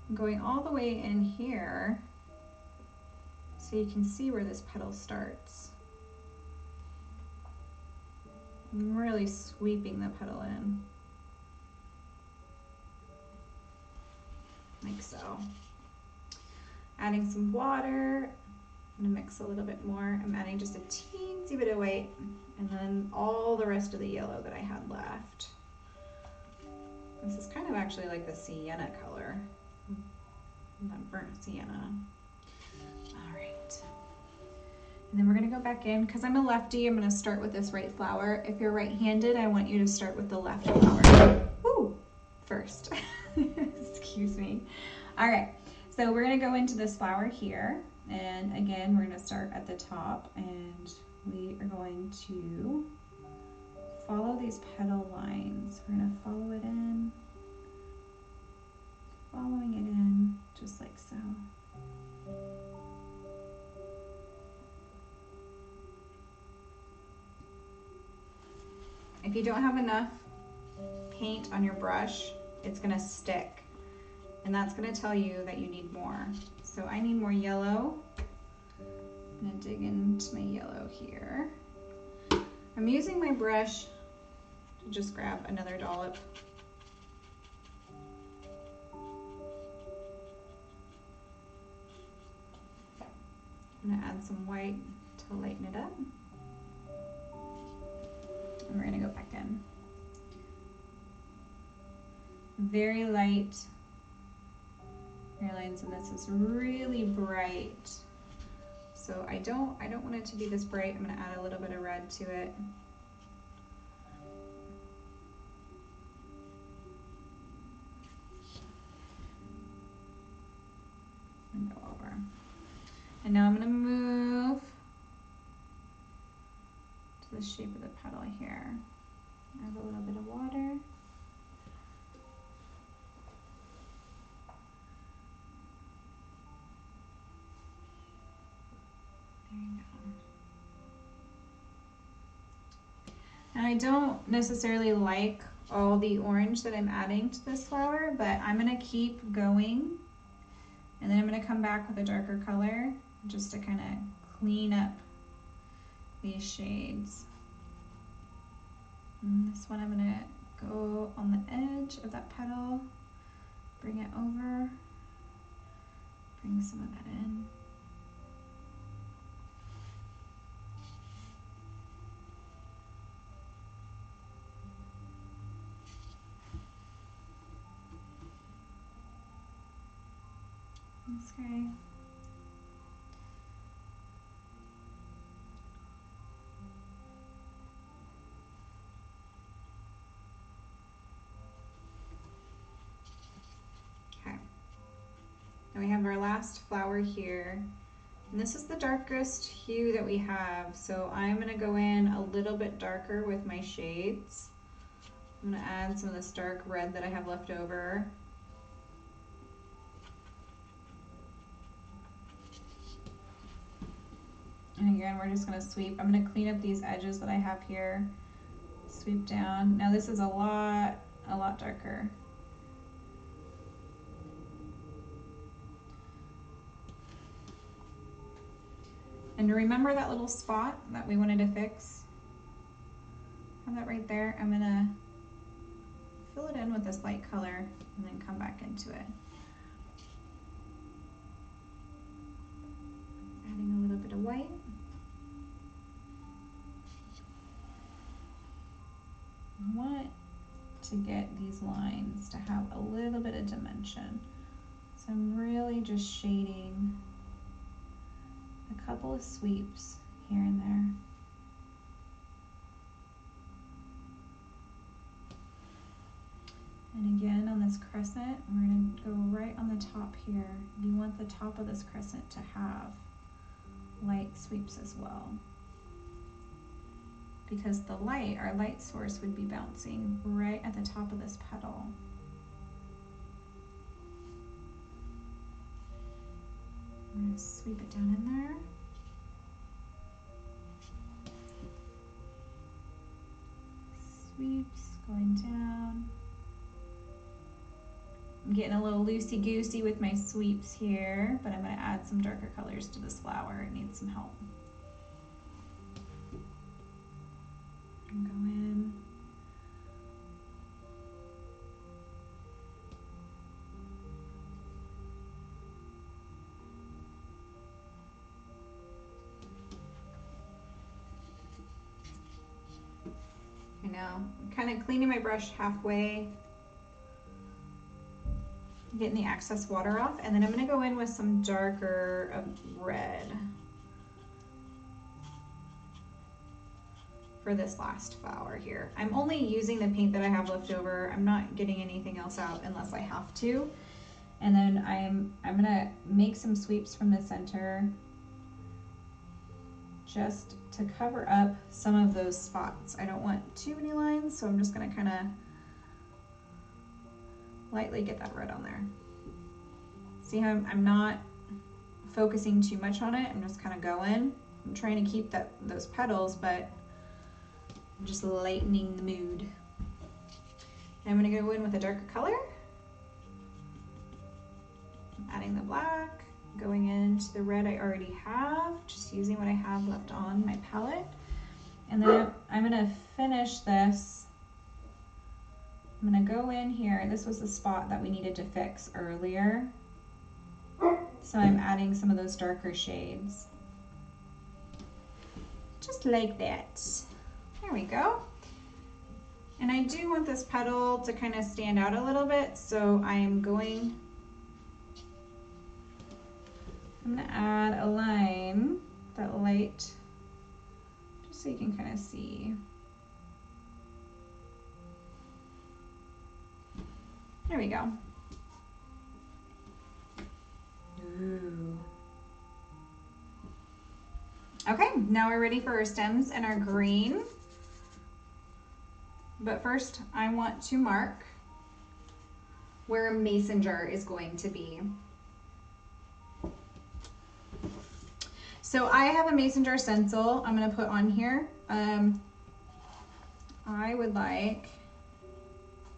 I'm going all the way in here so you can see where this petal starts. I'm really sweeping the petal in, like so. Adding some water, I'm gonna mix a little bit more. I'm adding just a teensy bit of white, and then all the rest of the yellow that I had left. This is kind of actually like the sienna color, that burnt sienna. All right. And then we're gonna go back in, because I'm a lefty, I'm gonna start with this right flower. If you're right-handed, I want you to start with the left flower. Woo! First. Excuse me. All right, so we're gonna go into this flower here, and again, we're gonna start at the top, and we are going to follow these petal lines. We're gonna follow it in, following it in, just like so. If you don't have enough paint on your brush, it's gonna stick, and that's gonna tell you that you need more. So I need more yellow. I'm gonna dig into my yellow here. I'm using my brush to just grab another dollop. I'm gonna add some white to lighten it up. And we're gonna go back in. Very light hairlines, and this is really bright. So I don't want it to be this bright. I'm gonna add a little bit of red to it. And go over. And now I'm gonna move to the shape of the petal here. Add a little bit of water. And I don't necessarily like all the orange that I'm adding to this flower, but I'm gonna keep going. And then I'm gonna come back with a darker color just to kind of clean up these shades. And this one I'm gonna go on the edge of that petal, bring it over, bring some of that in. This guy. Okay. Now we have our last flower here. And this is the darkest hue that we have. So I'm gonna go in a little bit darker with my shades. I'm gonna add some of this dark red that I have left over. And again, we're just gonna sweep. I'm gonna clean up these edges that I have here. Sweep down. Now this is a lot darker. And remember that little spot that we wanted to fix? Have that right there. I'm gonna fill it in with this light color and then come back into it. Adding a little bit of white. I want to get these lines to have a little bit of dimension. So I'm really just shading a couple of sweeps here and there. And again, on this crescent, we're going to go right on the top here. You want the top of this crescent to have light sweeps as well, because the light, our light source, would be bouncing right at the top of this petal. I'm going to sweep it down in there. Sweeps going down. I'm getting a little loosey-goosey with my sweeps here, but I'm going to add some darker colors to this flower. It needs some help. And go in. I know, I'm kind of cleaning my brush halfway, getting the excess water off, and then I'm going to go in with some darker red for this last flower here. I'm only using the paint that I have left over. I'm not getting anything else out unless I have to. And then I'm going to make some sweeps from the center just to cover up some of those spots. I don't want too many lines, so I'm just going to kind of lightly get that red on there. See how I'm not focusing too much on it. I'm just kind of going. I'm trying to keep those petals, but I'm just lightening the mood. And I'm going to go in with a darker color. I'm adding the black, going into the red I already have, just using what I have left on my palette. And then I'm going to finish this. I'm going to go in here. This was the spot that we needed to fix earlier. So I'm adding some of those darker shades. Just like that. There we go. And I do want this petal to kind of stand out a little bit, so I'm going to add a line, that light, just so you can kind of see. There we go. Ooh. Okay, now we're ready for our stems and our green. But first, I want to mark where a mason jar is going to be. So I have a mason jar stencil I'm going to put on here. I would like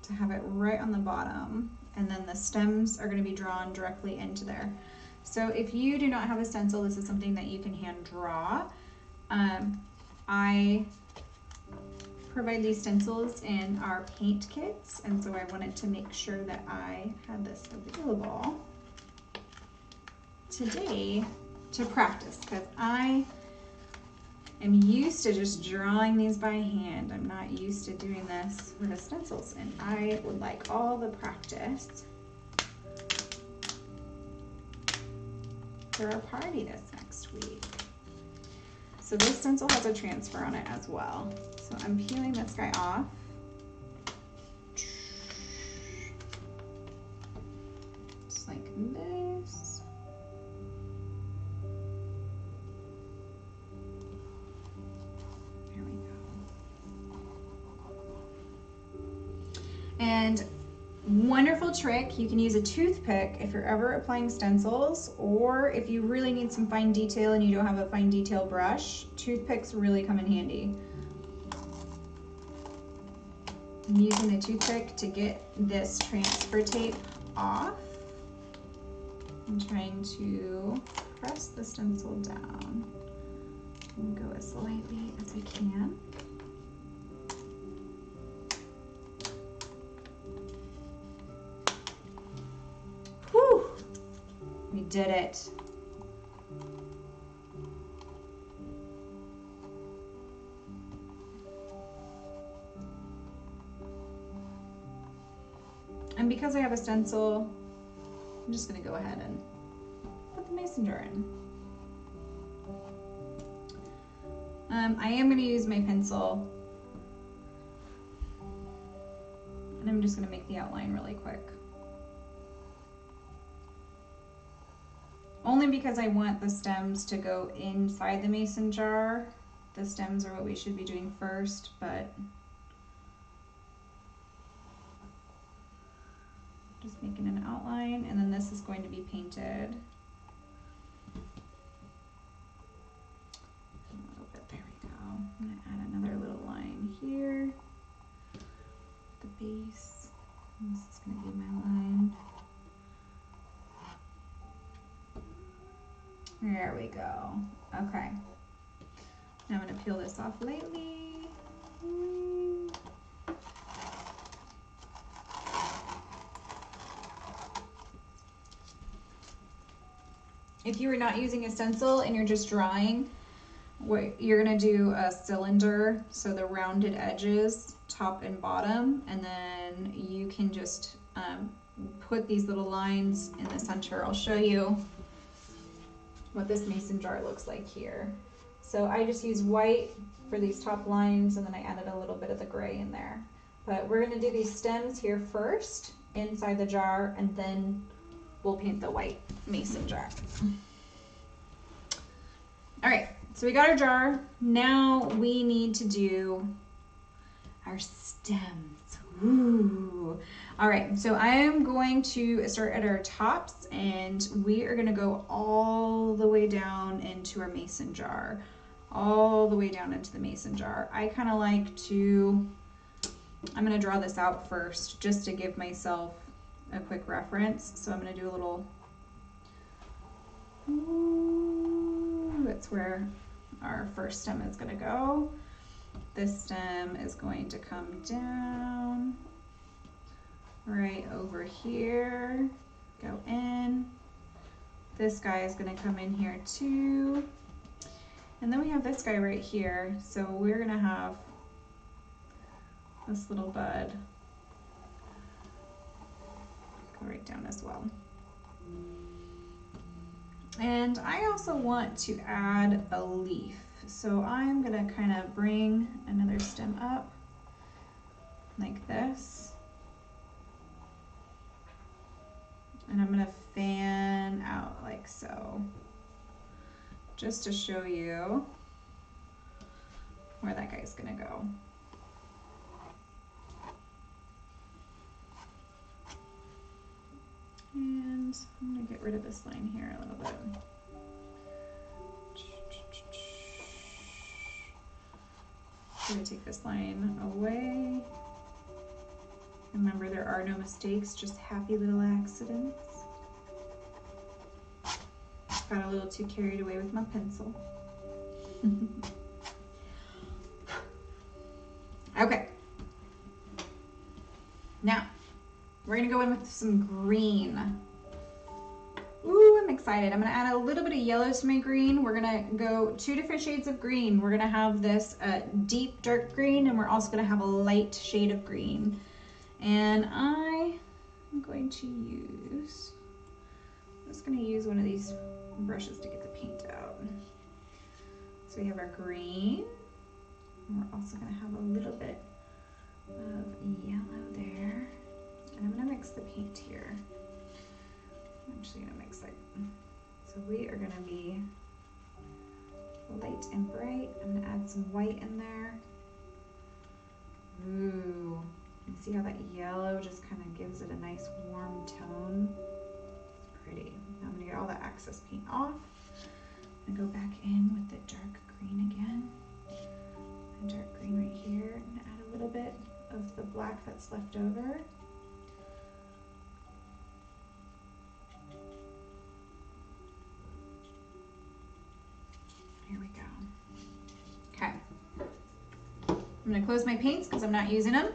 to have it right on the bottom, and then the stems are going to be drawn directly into there. So if you do not have a stencil, this is something that you can hand draw. I provide these stencils in our paint kits, and so I wanted to make sure that I had this available today to practice, because I am used to just drawing these by hand. I'm not used to doing this with the stencils, and I would like all the practice for our party this next week. So this stencil has a transfer on it as well. So I'm peeling this guy off. Just like this. There we go. And wonderful trick, you can use a toothpick if you're ever applying stencils, or if you really need some fine detail and you don't have a fine detail brush, toothpicks really come in handy. I'm using the toothpick to get this transfer tape off. I'm trying to press the stencil down and go as lightly as I can. Whew! We did it. And because I have a stencil, I'm just going to go ahead and put the mason jar in. I am going to use my pencil, and I'm just going to make the outline really quick. Only because I want the stems to go inside the mason jar. The stems are what we should be doing first, but just making an outline, and then this is going to be painted. A little bit, there we go. I'm going to add another little line here. The base. And this is going to be my line. There we go. Okay. Now I'm going to peel this off lightly. If you are not using a stencil and you're just drawing, what you're going to do a cylinder, so the rounded edges, top and bottom, and then you can just put these little lines in the center. I'll show you what this mason jar looks like here. So I just use white for these top lines, and then I added a little bit of the gray in there. But we're going to do these stems here first inside the jar, and then we'll paint the white mason jar. All right, so we got our jar. Now we need to do our stems. Ooh. All right, so I am going to start at our tops, and we are gonna go all the way down into our mason jar. All the way down into the mason jar. I kind of like to, I'm gonna draw this out first just to give myself a quick reference. So I'm gonna do a little, that's where our first stem is gonna go. This stem is going to come down right over here, go in. This guy is gonna come in here too. And then we have this guy right here. So we're gonna have this little bud go right down as well. And I also want to add a leaf. So I'm gonna kind of bring another stem up like this. And I'm gonna fan out like so, just to show you where that guy's gonna go. And I'm gonna get rid of this line here a little bit. I'm gonna take this line away. Remember, there are no mistakes, just happy little accidents. Got a little too carried away with my pencil. Okay. Now, we're gonna go in with some green. Ooh, I'm excited. I'm gonna add a little bit of yellow to my green. We're gonna go 2 different shades of green. We're gonna have this deep dark green, and we're also gonna have a light shade of green. And I am going to use, I'm just gonna use one of these brushes to get the paint out. So we have our green, and we're also gonna have a little bit of yellow there. And I'm gonna mix the paint here. I'm actually gonna mix it. So we are gonna be light and bright. I'm gonna add some white in there. Ooh, you see how that yellow just kind of gives it a nice warm tone? It's pretty. Now I'm gonna get all the excess paint off and go back in with the dark green again. And dark green right here, and add a little bit of the black that's left over. Here we go. Okay. I'm gonna close my paints because I'm not using them.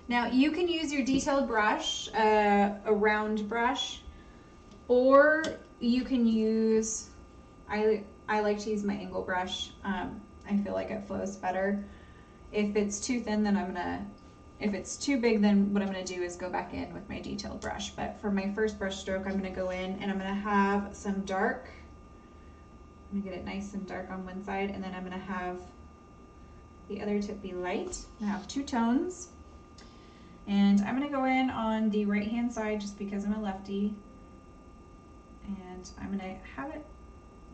Now you can use your detailed brush, a round brush, or you can use, I like to use my angle brush. I feel like it flows better. If it's too thin, then if it's too big, then what I'm gonna do is go back in with my detailed brush. But for my first brush stroke, I'm gonna go in and I'm gonna have some dark. I'm gonna get it nice and dark on one side, and then I'm gonna have the other tip be light. I have 2 tones. And I'm gonna go in on the right-hand side just because I'm a lefty. And I'm gonna have it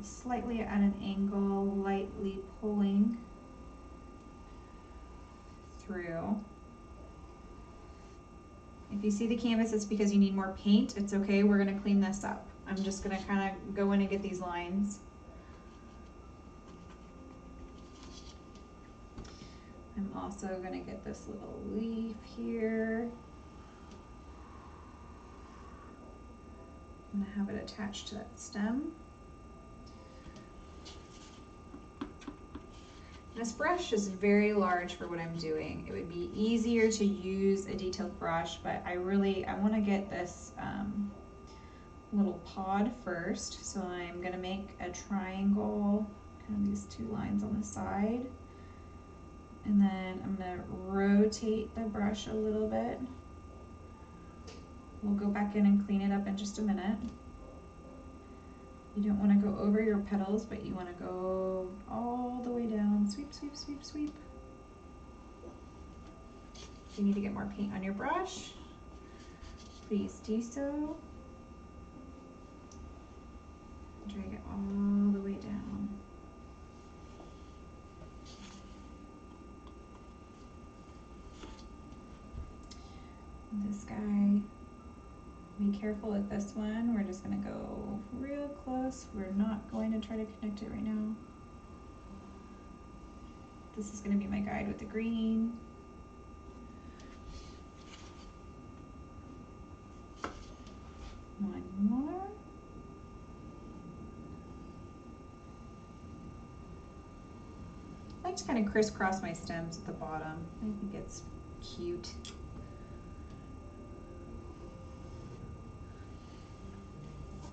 slightly at an angle, lightly pulling through. If you see the canvas, it's because you need more paint. It's okay, we're gonna clean this up. I'm just gonna kind of go in and get these lines. I'm also gonna get this little leaf here. I'm gonna have it attached to that stem. This brush is very large for what I'm doing. It would be easier to use a detailed brush, but I want to get this little pod first. So I'm gonna make a triangle, kind of these 2 lines on the side. And then I'm gonna rotate the brush a little bit. We'll go back in and clean it up in just a minute. You don't want to go over your petals, but you want to go all the way down. Sweep, sweep, sweep, sweep. If you need to get more paint on your brush, please do so. Drag it all the way down. This guy, be careful with this one. We're just gonna go real close. We're not going to try to connect it right now. This is gonna be my guide with the green. One more. I like to kind of crisscross my stems at the bottom. I think it's cute.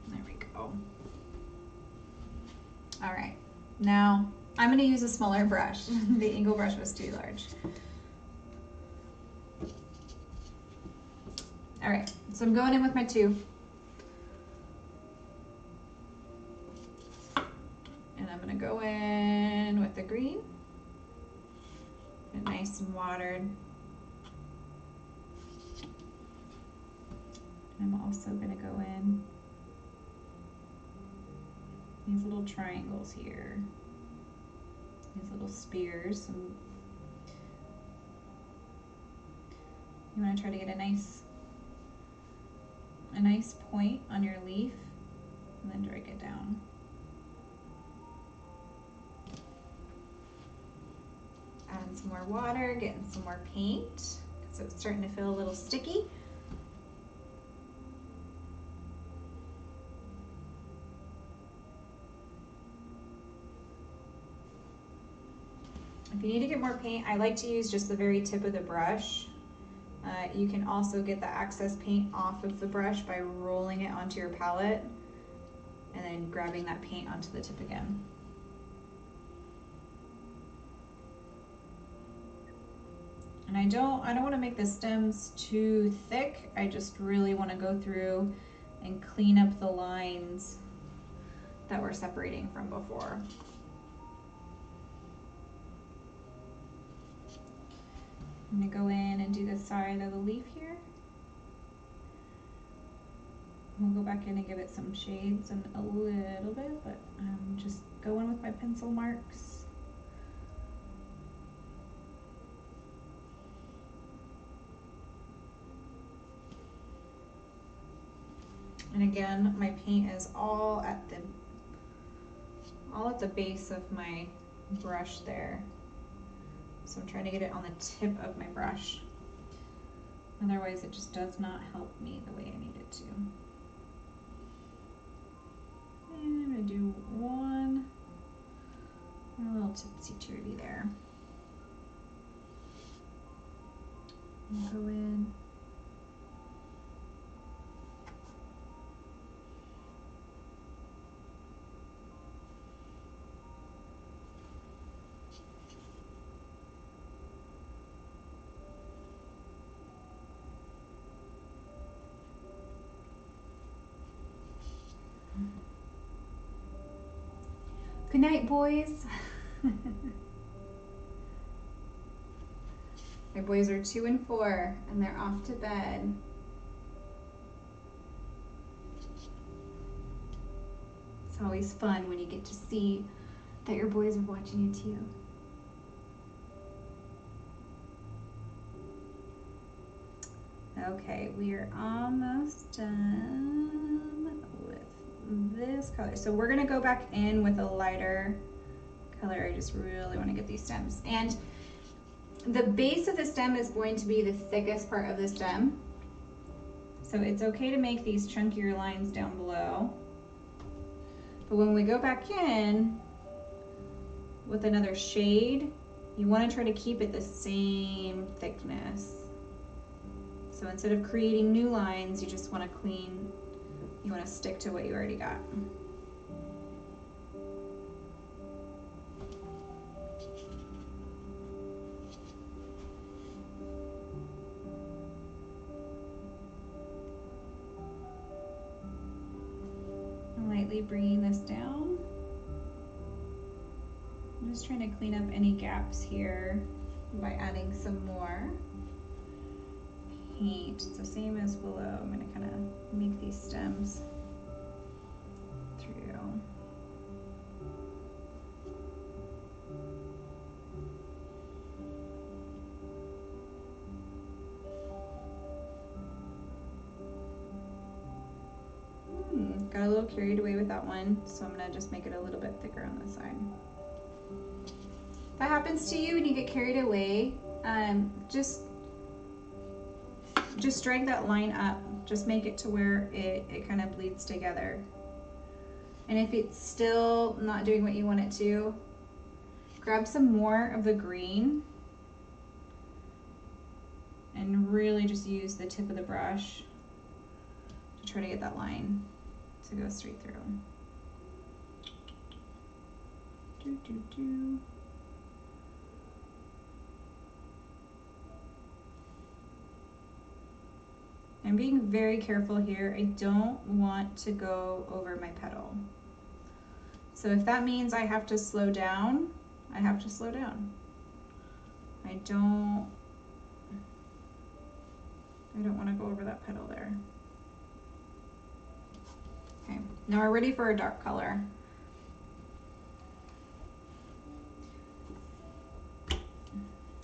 There we go. All right, now I'm gonna use a smaller brush. The angle brush was too large. All right, so I'm going in with my 2. And I'm gonna go in with the green. Get nice and watered. And I'm also gonna go in these little triangles here, these little spears. And you want to try to get a nice point on your leaf and then drag it down. some more water, getting some more paint, so it's starting to feel a little sticky. If you need to get more paint, I like to use just the very tip of the brush. You can also get the excess paint off of the brush by rolling it onto your palette and then grabbing that paint onto the tip again. And I don't want to make the stems too thick. I just really want to go through and clean up the lines that we're separating from before. I'm going to go in and do the side of the leaf here. We'll go back in and give it some shades and a little bit, but I'm just going with my pencil marks. And again, my paint is all at the base of my brush there. So I'm trying to get it on the tip of my brush. Otherwise, it just does not help me the way I need it to. And I'm gonna do one a little tipsy-turvy there. And go in. Good night, boys. My boys are 2 and 4, and they're off to bed. It's always fun when you get to see that your boys are watching you too. Okay, we are almost done with this color. So we're gonna go back in with a lighter color. I just really wanna get these stems. And the base of the stem is going to be the thickest part of the stem. So it's okay to make these chunkier lines down below. But when we go back in with another shade, you wanna try to keep it the same thickness. So instead of creating new lines, you just wanna you wanna stick to what you already got. Lightly bringing this down. I'm just trying to clean up any gaps here by adding some more paint. It's the same as below. I'm going to kind of make these stems through. Got a little carried away with that one, so I'm going to just make it a little bit thicker on this side. If that happens to you and you get carried away, just drag that line up. Just make it to where it kind of bleeds together. And if it's still not doing what you want it to, grab some more of the green and really just use the tip of the brush to try to get that line to go straight through. Do, do, do. I'm being very careful here. I don't want to go over my petal. So if that means I have to slow down, I have to slow down. I don't want to go over that petal there. Okay, now we're ready for a dark color.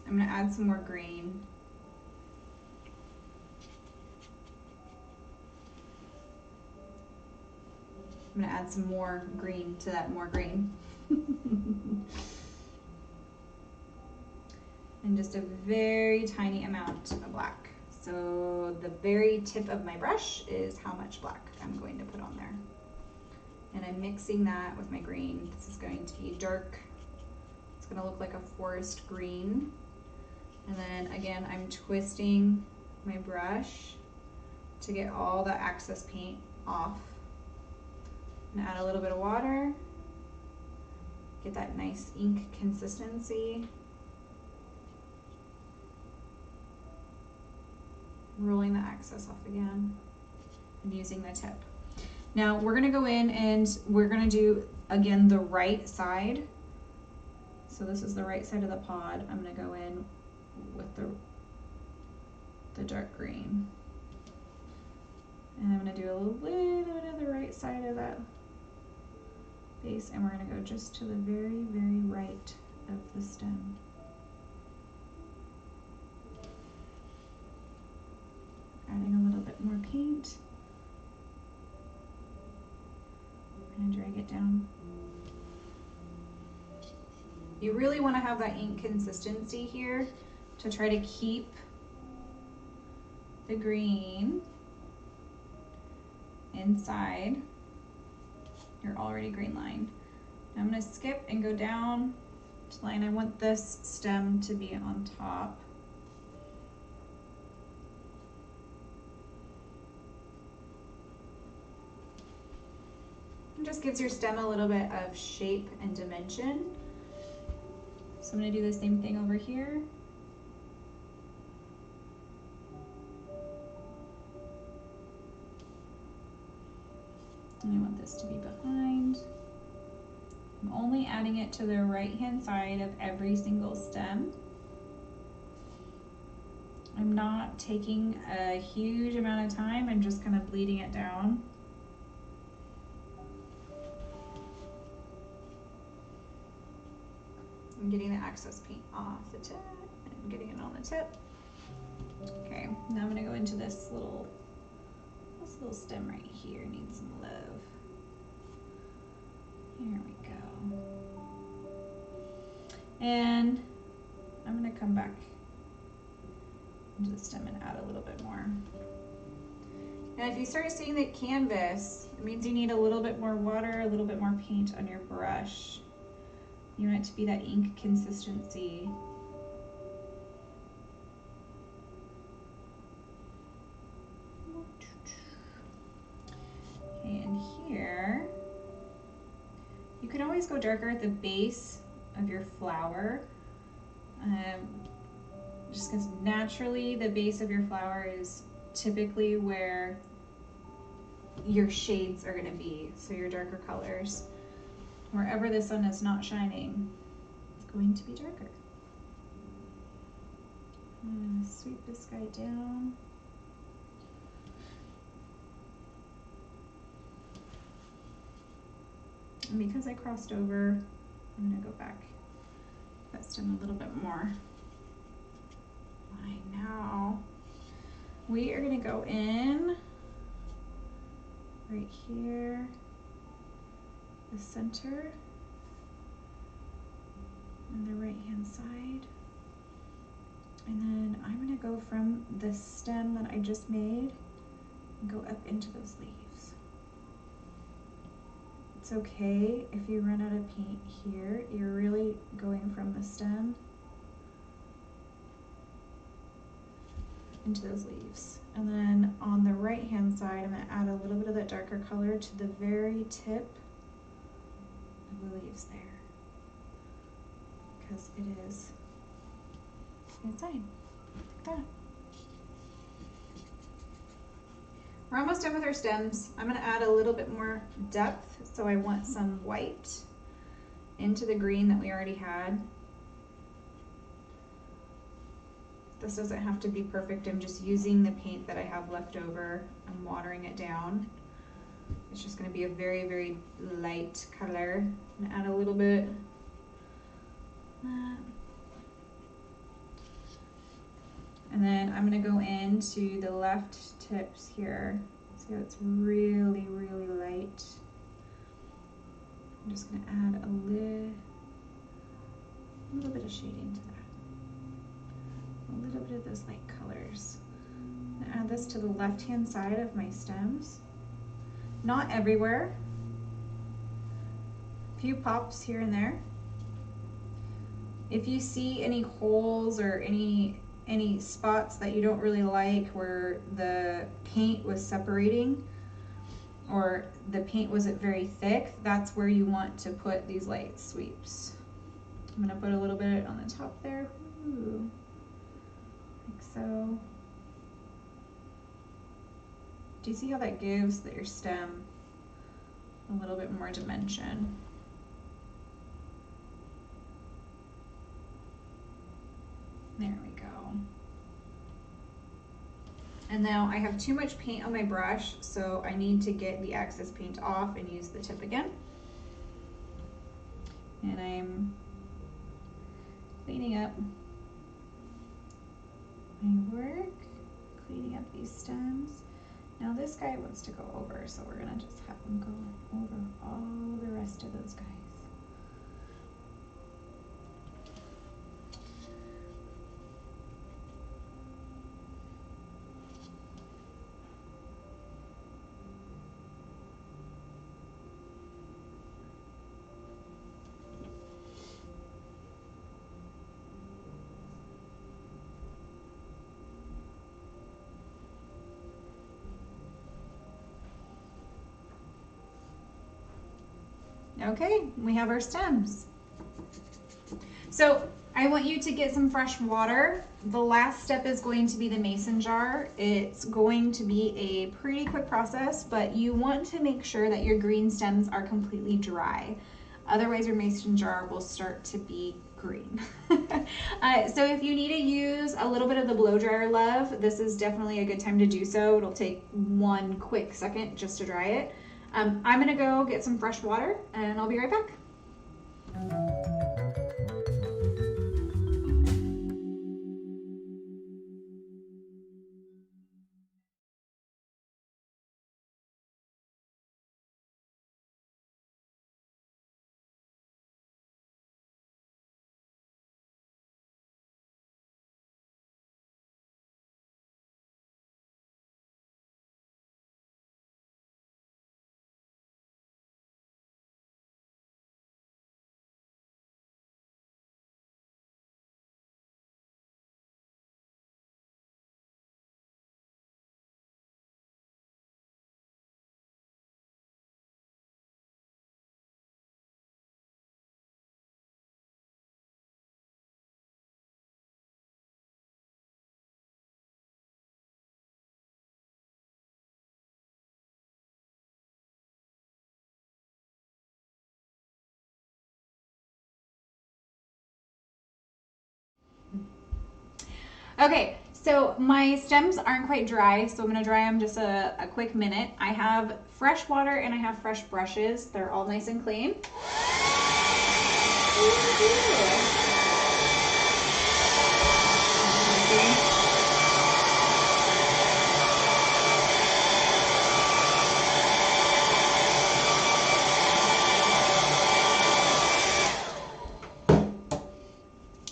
I'm going to add some more green. I'm going to add some more green to that more green. and just a very tiny amount of black. So the very tip of my brush is how much black I'm going to put on there. And I'm mixing that with my green. This is going to be dark. It's gonna look like a forest green. And then again, I'm twisting my brush to get all the excess paint off. And add a little bit of water. Get that nice ink consistency. Rolling the excess off again and using the tip. Now we're gonna go in and we're gonna do, again, the right side. So this is the right side of the pod. I'm gonna go in with the dark green. And I'm gonna do a little bit of the right side of that base, and we're gonna go just to the very, very right of the stem. Adding a little bit more paint. And drag it down. You really want to have that ink consistency here to try to keep the green inside your already green line. Now I'm going to skip and go down to line. I want this stem to be on top. It just gives your stem a little bit of shape and dimension. So I'm going to do the same thing over here. And I want this to be behind. I'm only adding it to the right-hand side of every single stem. I'm not taking a huge amount of time. I'm just kind of bleeding it down. I'm getting the excess paint off the tip and getting it on the tip. Okay, now I'm gonna go into this little stem right here. Needs some love. Here we go. And I'm gonna come back into the stem and add a little bit more. And if you start seeing the canvas, it means you need a little bit more water, a little bit more paint on your brush. You want it to be that ink consistency. Okay, and here, you can always go darker at the base of your flower. Just because naturally the base of your flower is typically where your shades are going to be, so your darker colors. Wherever the sun is not shining, it's going to be darker. I'm going to sweep this guy down. And because I crossed over, I'm going to go back that stem a little bit more. Right now, we are going to go in right here, the center, on the right hand side. And then I'm going to go from the stem that I just made and go up into those leaves. It's okay if you run out of paint here. You're really going from the stem into those leaves. And then on the right hand side, I'm going to add a little bit of that darker color to the very tip of the leaves there, because it is inside, like that. We're almost done with our stems. I'm going to add a little bit more depth, so I want some white into the green that we already had. This doesn't have to be perfect. I'm just using the paint that I have left over. I'm watering it down. It's just going to be a very, very light color. I'm going to add a little bit. And then I'm going to go into the left tips here. So it's really, really light. I'm just going to add a little bit of shading to that. a little bit of those light colors. I'm gonna add this to the left-hand side of my stems. Not everywhere. A few pops here and there. If you see any holes or any spots that you don't really like where the paint was separating or the paint wasn't very thick, that's where you want to put these light sweeps. I'm gonna put a little bit on the top there. Ooh, like so. Do you see how that gives your stem a little bit more dimension? There we go. And now I have too much paint on my brush, so I need to get the excess paint off and use the tip again. And I'm cleaning up my work, cleaning up these stems. Now this guy wants to go over, so we're gonna just have him go over all the rest of those guys. Okay, we have our stems. So I want you to get some fresh water. The last step is going to be the mason jar. It's going to be a pretty quick process, but you want to make sure that your green stems are completely dry. Otherwise your mason jar will start to be green. So if you need to use a little bit of the blow dryer, love, this is definitely a good time to do so. It'll take one quick second just to dry it. I'm gonna go get some fresh water and I'll be right back. Okay, so my stems aren't quite dry, so I'm gonna dry them just a quick minute. I have fresh water and I have fresh brushes. They're all nice and clean.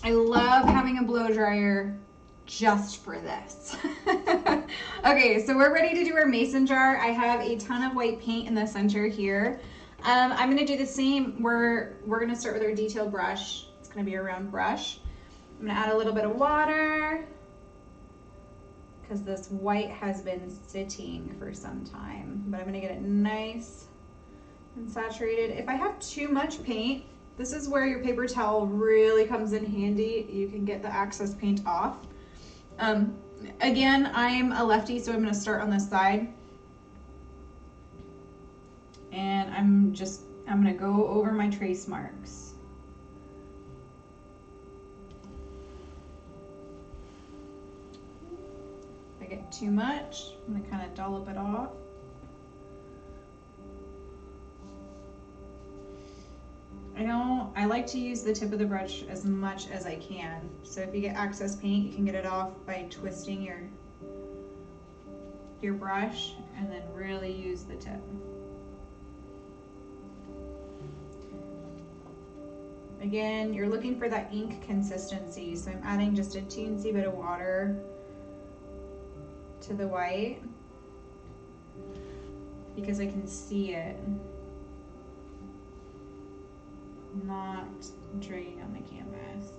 I love having a blow dryer just for this. Okay, so we're ready to do our mason jar. I have a ton of white paint in the center here. I'm gonna do the same. We're gonna start with our detailed brush. It's gonna be a round brush. I'm gonna add a little bit of water because this white has been sitting for some time, but I'm gonna get it nice and saturated. If I have too much paint, this is where your paper towel really comes in handy. You can get the excess paint off. Again, I'm a lefty, so I'm gonna start on this side. And I'm gonna go over my trace marks. If I get too much, I'm gonna kind of dollop it off. I like to use the tip of the brush as much as I can. So if you get excess paint, you can get it off by twisting your brush and then really use the tip. Again, you're looking for that ink consistency, so I'm adding just a teensy bit of water to the white because I can see it not draining on the canvas.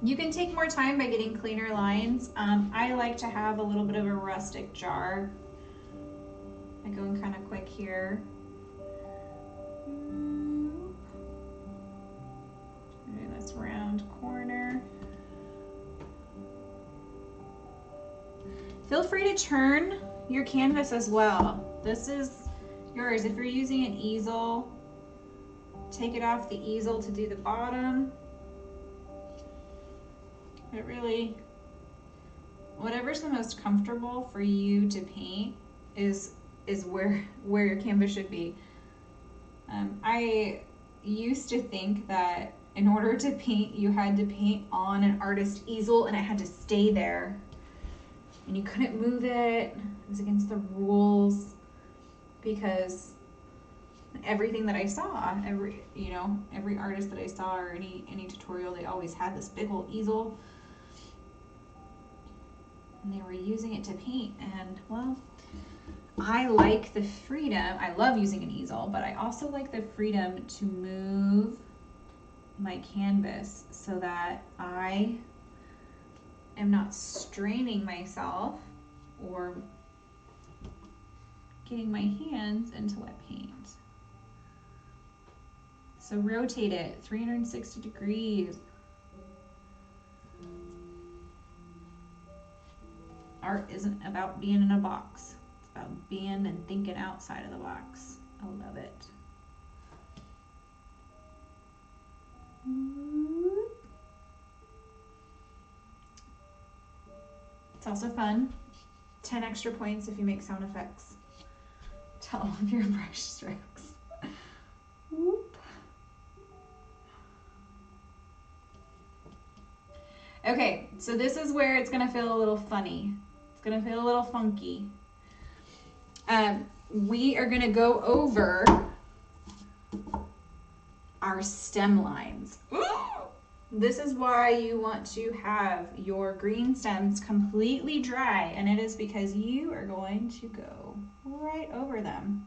You can take more time by getting cleaner lines. I like to have a little bit of a rustic jar. I go in kind of quick here. Doing this round corner. Feel free to turn your canvas as well. This is yours. If you're using an easel, take it off the easel to do the bottom. It really, whatever's the most comfortable for you to paint is where your canvas should be. I used to think that in order to paint, you had to paint on an artist easel and it had to stay there. And you couldn't move it. It was against the rules because everything that I saw, every artist that I saw or any tutorial, they always had this big old easel. And they were using it to paint, and well, I like the freedom. I love using an easel, but I also like the freedom to move my canvas so that I am not straining myself or getting my hands into wet paint. So rotate it 360 degrees. Art isn't about being in a box. It's about being and thinking outside of the box. I love it. It's also fun. 10 extra points if you make sound effects to all of your brush strokes. Whoop. Okay, so this is where it's gonna feel a little funny. It's gonna feel a little funky. We are gonna go over our stem lines. This is why you want to have your green stems completely dry, and it is because you are going to go right over them.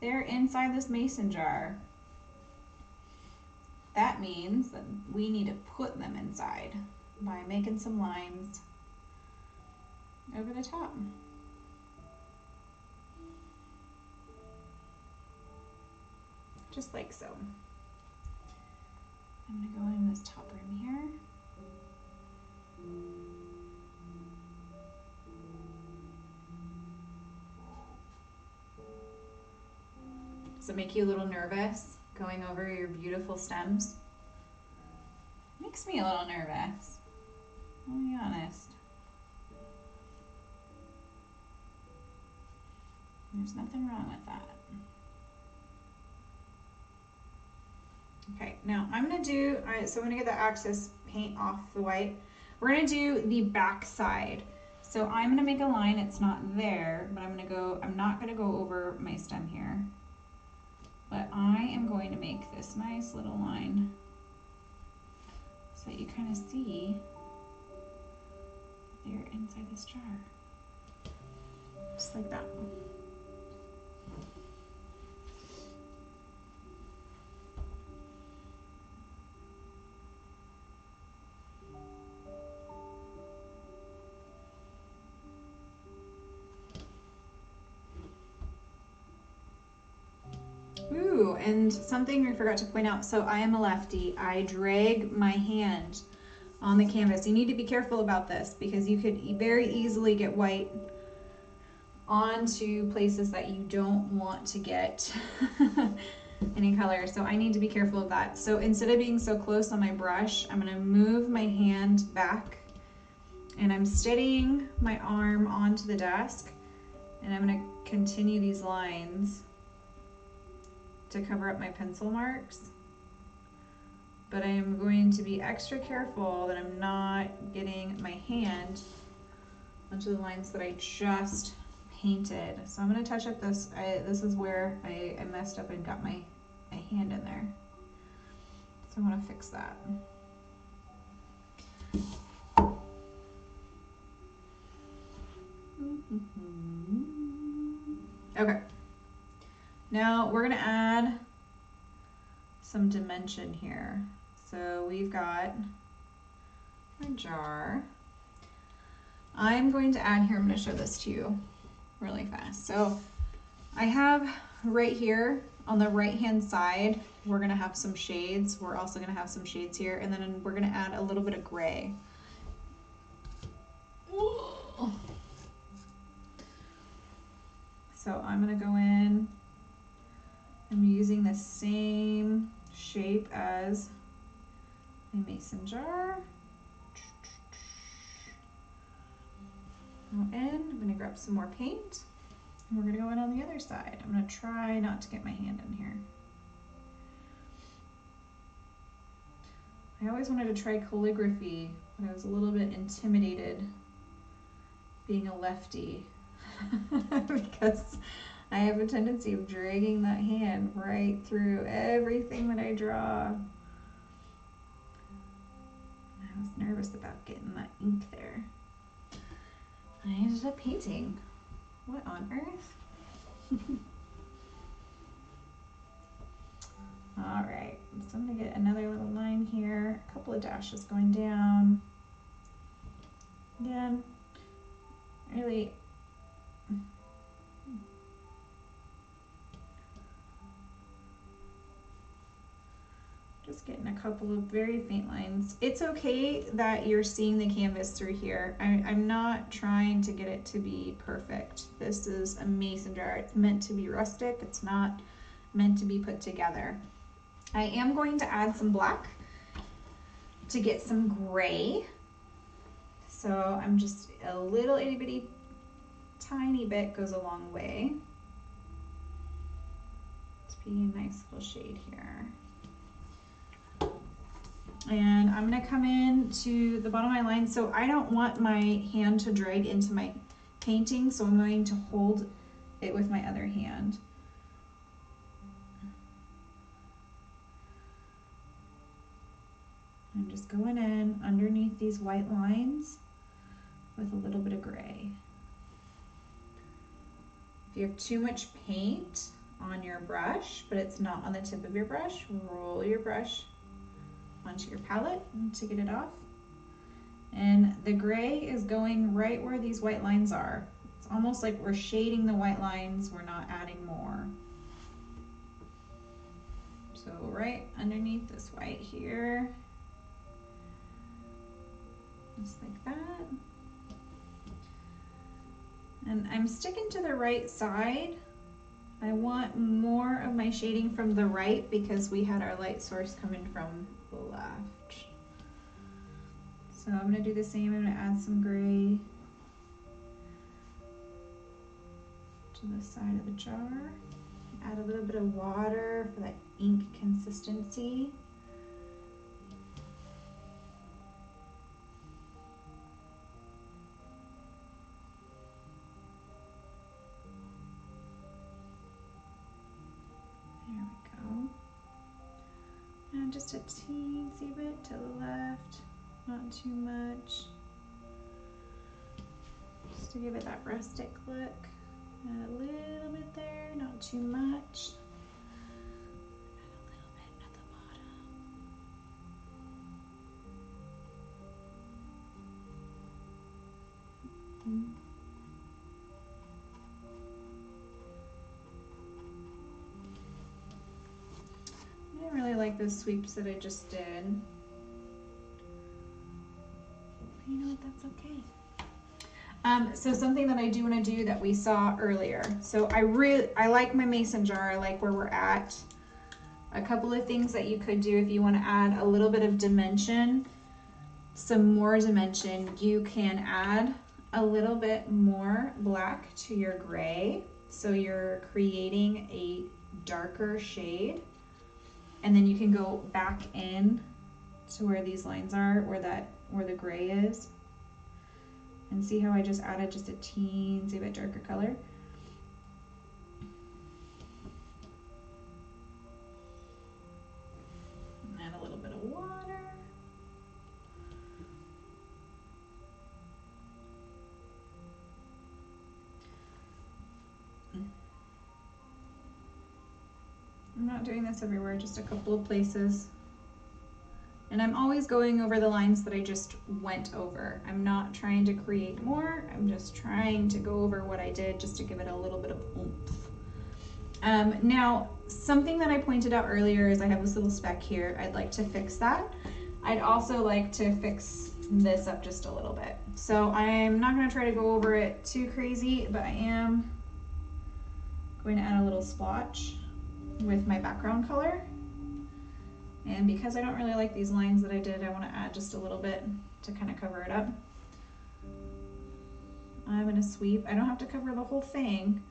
They're inside this mason jar. That means that we need to put them inside by making some lines over the top. Just like so. I'm gonna go in this top rim here. Does it make you a little nervous going over your beautiful stems? Makes me a little nervous, I'll be honest. There's nothing wrong with that. Okay, now I'm gonna do, so I'm gonna get the access paint off the white. We're gonna do the back side. So I'm gonna make a line, it's not there, but I'm not gonna go over my stem here. But I am going to make this nice little line so that you kind of see they're inside this jar. Just like that. Ooh, and something we forgot to point out, so I am a lefty. I drag my hand on the canvas. You need to be careful about this because you could very easily get white onto places that you don't want to get any color. So I need to be careful of that. So instead of being so close on my brush, I'm gonna move my hand back and I'm steadying my arm onto the desk and I'm gonna continue these lines to cover up my pencil marks, but I am going to be extra careful that I'm not getting my hand onto the lines that I just painted. So I'm going to touch up this. This is where I messed up and got my hand in there. So I want to fix that. Okay. Now we're going to add some dimension here. So we've got our jar. I'm going to add here, I'm going to show this to you really fast. So I have right here on the right hand side, we're going to have some shades. We're also going to have some shades here, and then we're going to add a little bit of gray. So I'm going to go in, I'm using the same shape as my mason jar. Go in, I'm going to grab some more paint, and we're going to go in on the other side. I'm going to try not to get my hand in here. I always wanted to try calligraphy, but I was a little bit intimidated being a lefty because I have a tendency of dragging that hand right through everything that I draw. I was nervous about getting that ink there. I ended up painting. What on earth? All right, so I'm gonna get another little line here, a couple of dashes going down. Again, really just getting a couple of very faint lines. It's okay that you're seeing the canvas through here. I'm not trying to get it to be perfect. This is a mason jar. It's meant to be rustic. It's not meant to be put together. I am going to add some black to get some gray. So I'm just a little itty bitty tiny bit goes a long way. Let's be a nice little shade here. And I'm going to come in to the bottom of my line. So I don't want my hand to drag into my painting, so I'm going to hold it with my other hand. I'm just going in underneath these white lines with a little bit of gray. If you have too much paint on your brush, but it's not on the tip of your brush, roll your brush onto your palette to get it off. And the gray is going right where these white lines are. It's almost like we're shading the white lines, we're not adding more. So right underneath this white here, just like that. And I'm sticking to the right side. I want more of my shading from the right because we had our light source coming from the left. So I'm going to do the same. I'm going to add some gray to the side of the jar. Add a little bit of water for that ink consistency. Just a teensy bit to the left, not too much. Just to give it that rustic look. Add a little bit there, not too much. Add a little bit at the bottom. I didn't really like those sweeps that I just did. You know what, that's okay. So something that I do want to do that we saw earlier. So I like my mason jar. I like where we're at. A couple of things that you could do if you want to add a little bit of dimension, some more dimension, you can add a little bit more black to your gray. So you're creating a darker shade. And then you can go back in to where these lines are, where the gray is. And see how I just added just a teensy bit darker color? I'm not doing this everywhere, just a couple of places. And I'm always going over the lines that I just went over. I'm not trying to create more. I'm just trying to go over what I did just to give it a little bit of oomph. Now, something that I pointed out earlier is I have this little speck here. I'd like to fix that. I'd also like to fix this up just a little bit. So I'm not gonna try to go over it too crazy, but I am going to add a little splotch with my background color. And because I don't really like these lines that I did, I want to add just a little bit to kind of cover it up. I'm going to sweep. I don't have to cover the whole thing.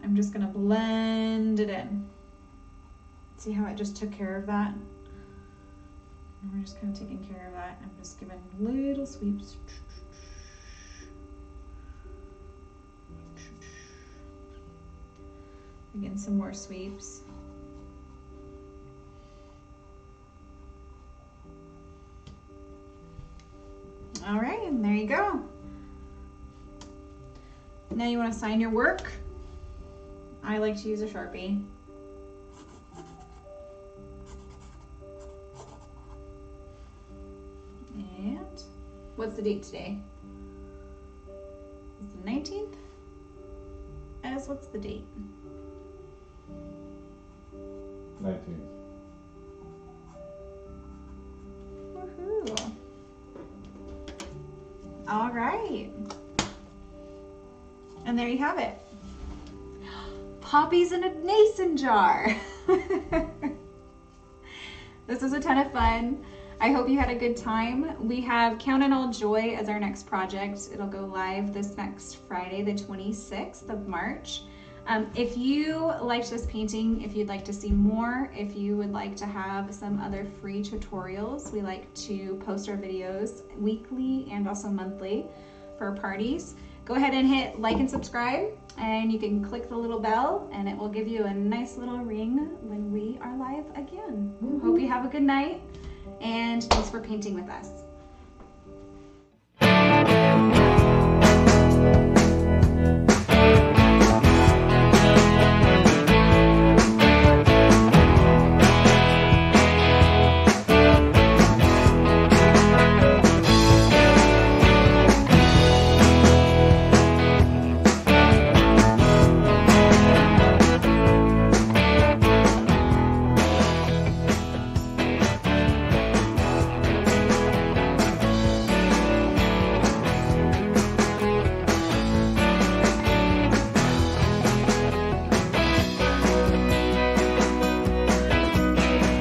I'm just going to blend it in. See how it just took care of that? And we're just kind of taking care of that. I'm just giving little sweeps. Again, some more sweeps. All right, and there you go. Now you want to sign your work. I like to use a Sharpie. And what's the date today? It's the 19th? As what's the date? 19th. Woohoo. All right. And there you have it. Poppies in a mason jar. This was a ton of fun. I hope you had a good time. We have Count It All Joy as our next project. It'll go live this next Friday, the 26th of March. If you liked this painting, if you'd like to see more, if you would like to have some other free tutorials, we like to post our videos weekly and also monthly for parties. Go ahead and hit like and subscribe, and you can click the little bell and it will give you a nice little ring when we are live again. Hope you have a good night, and thanks for painting with us.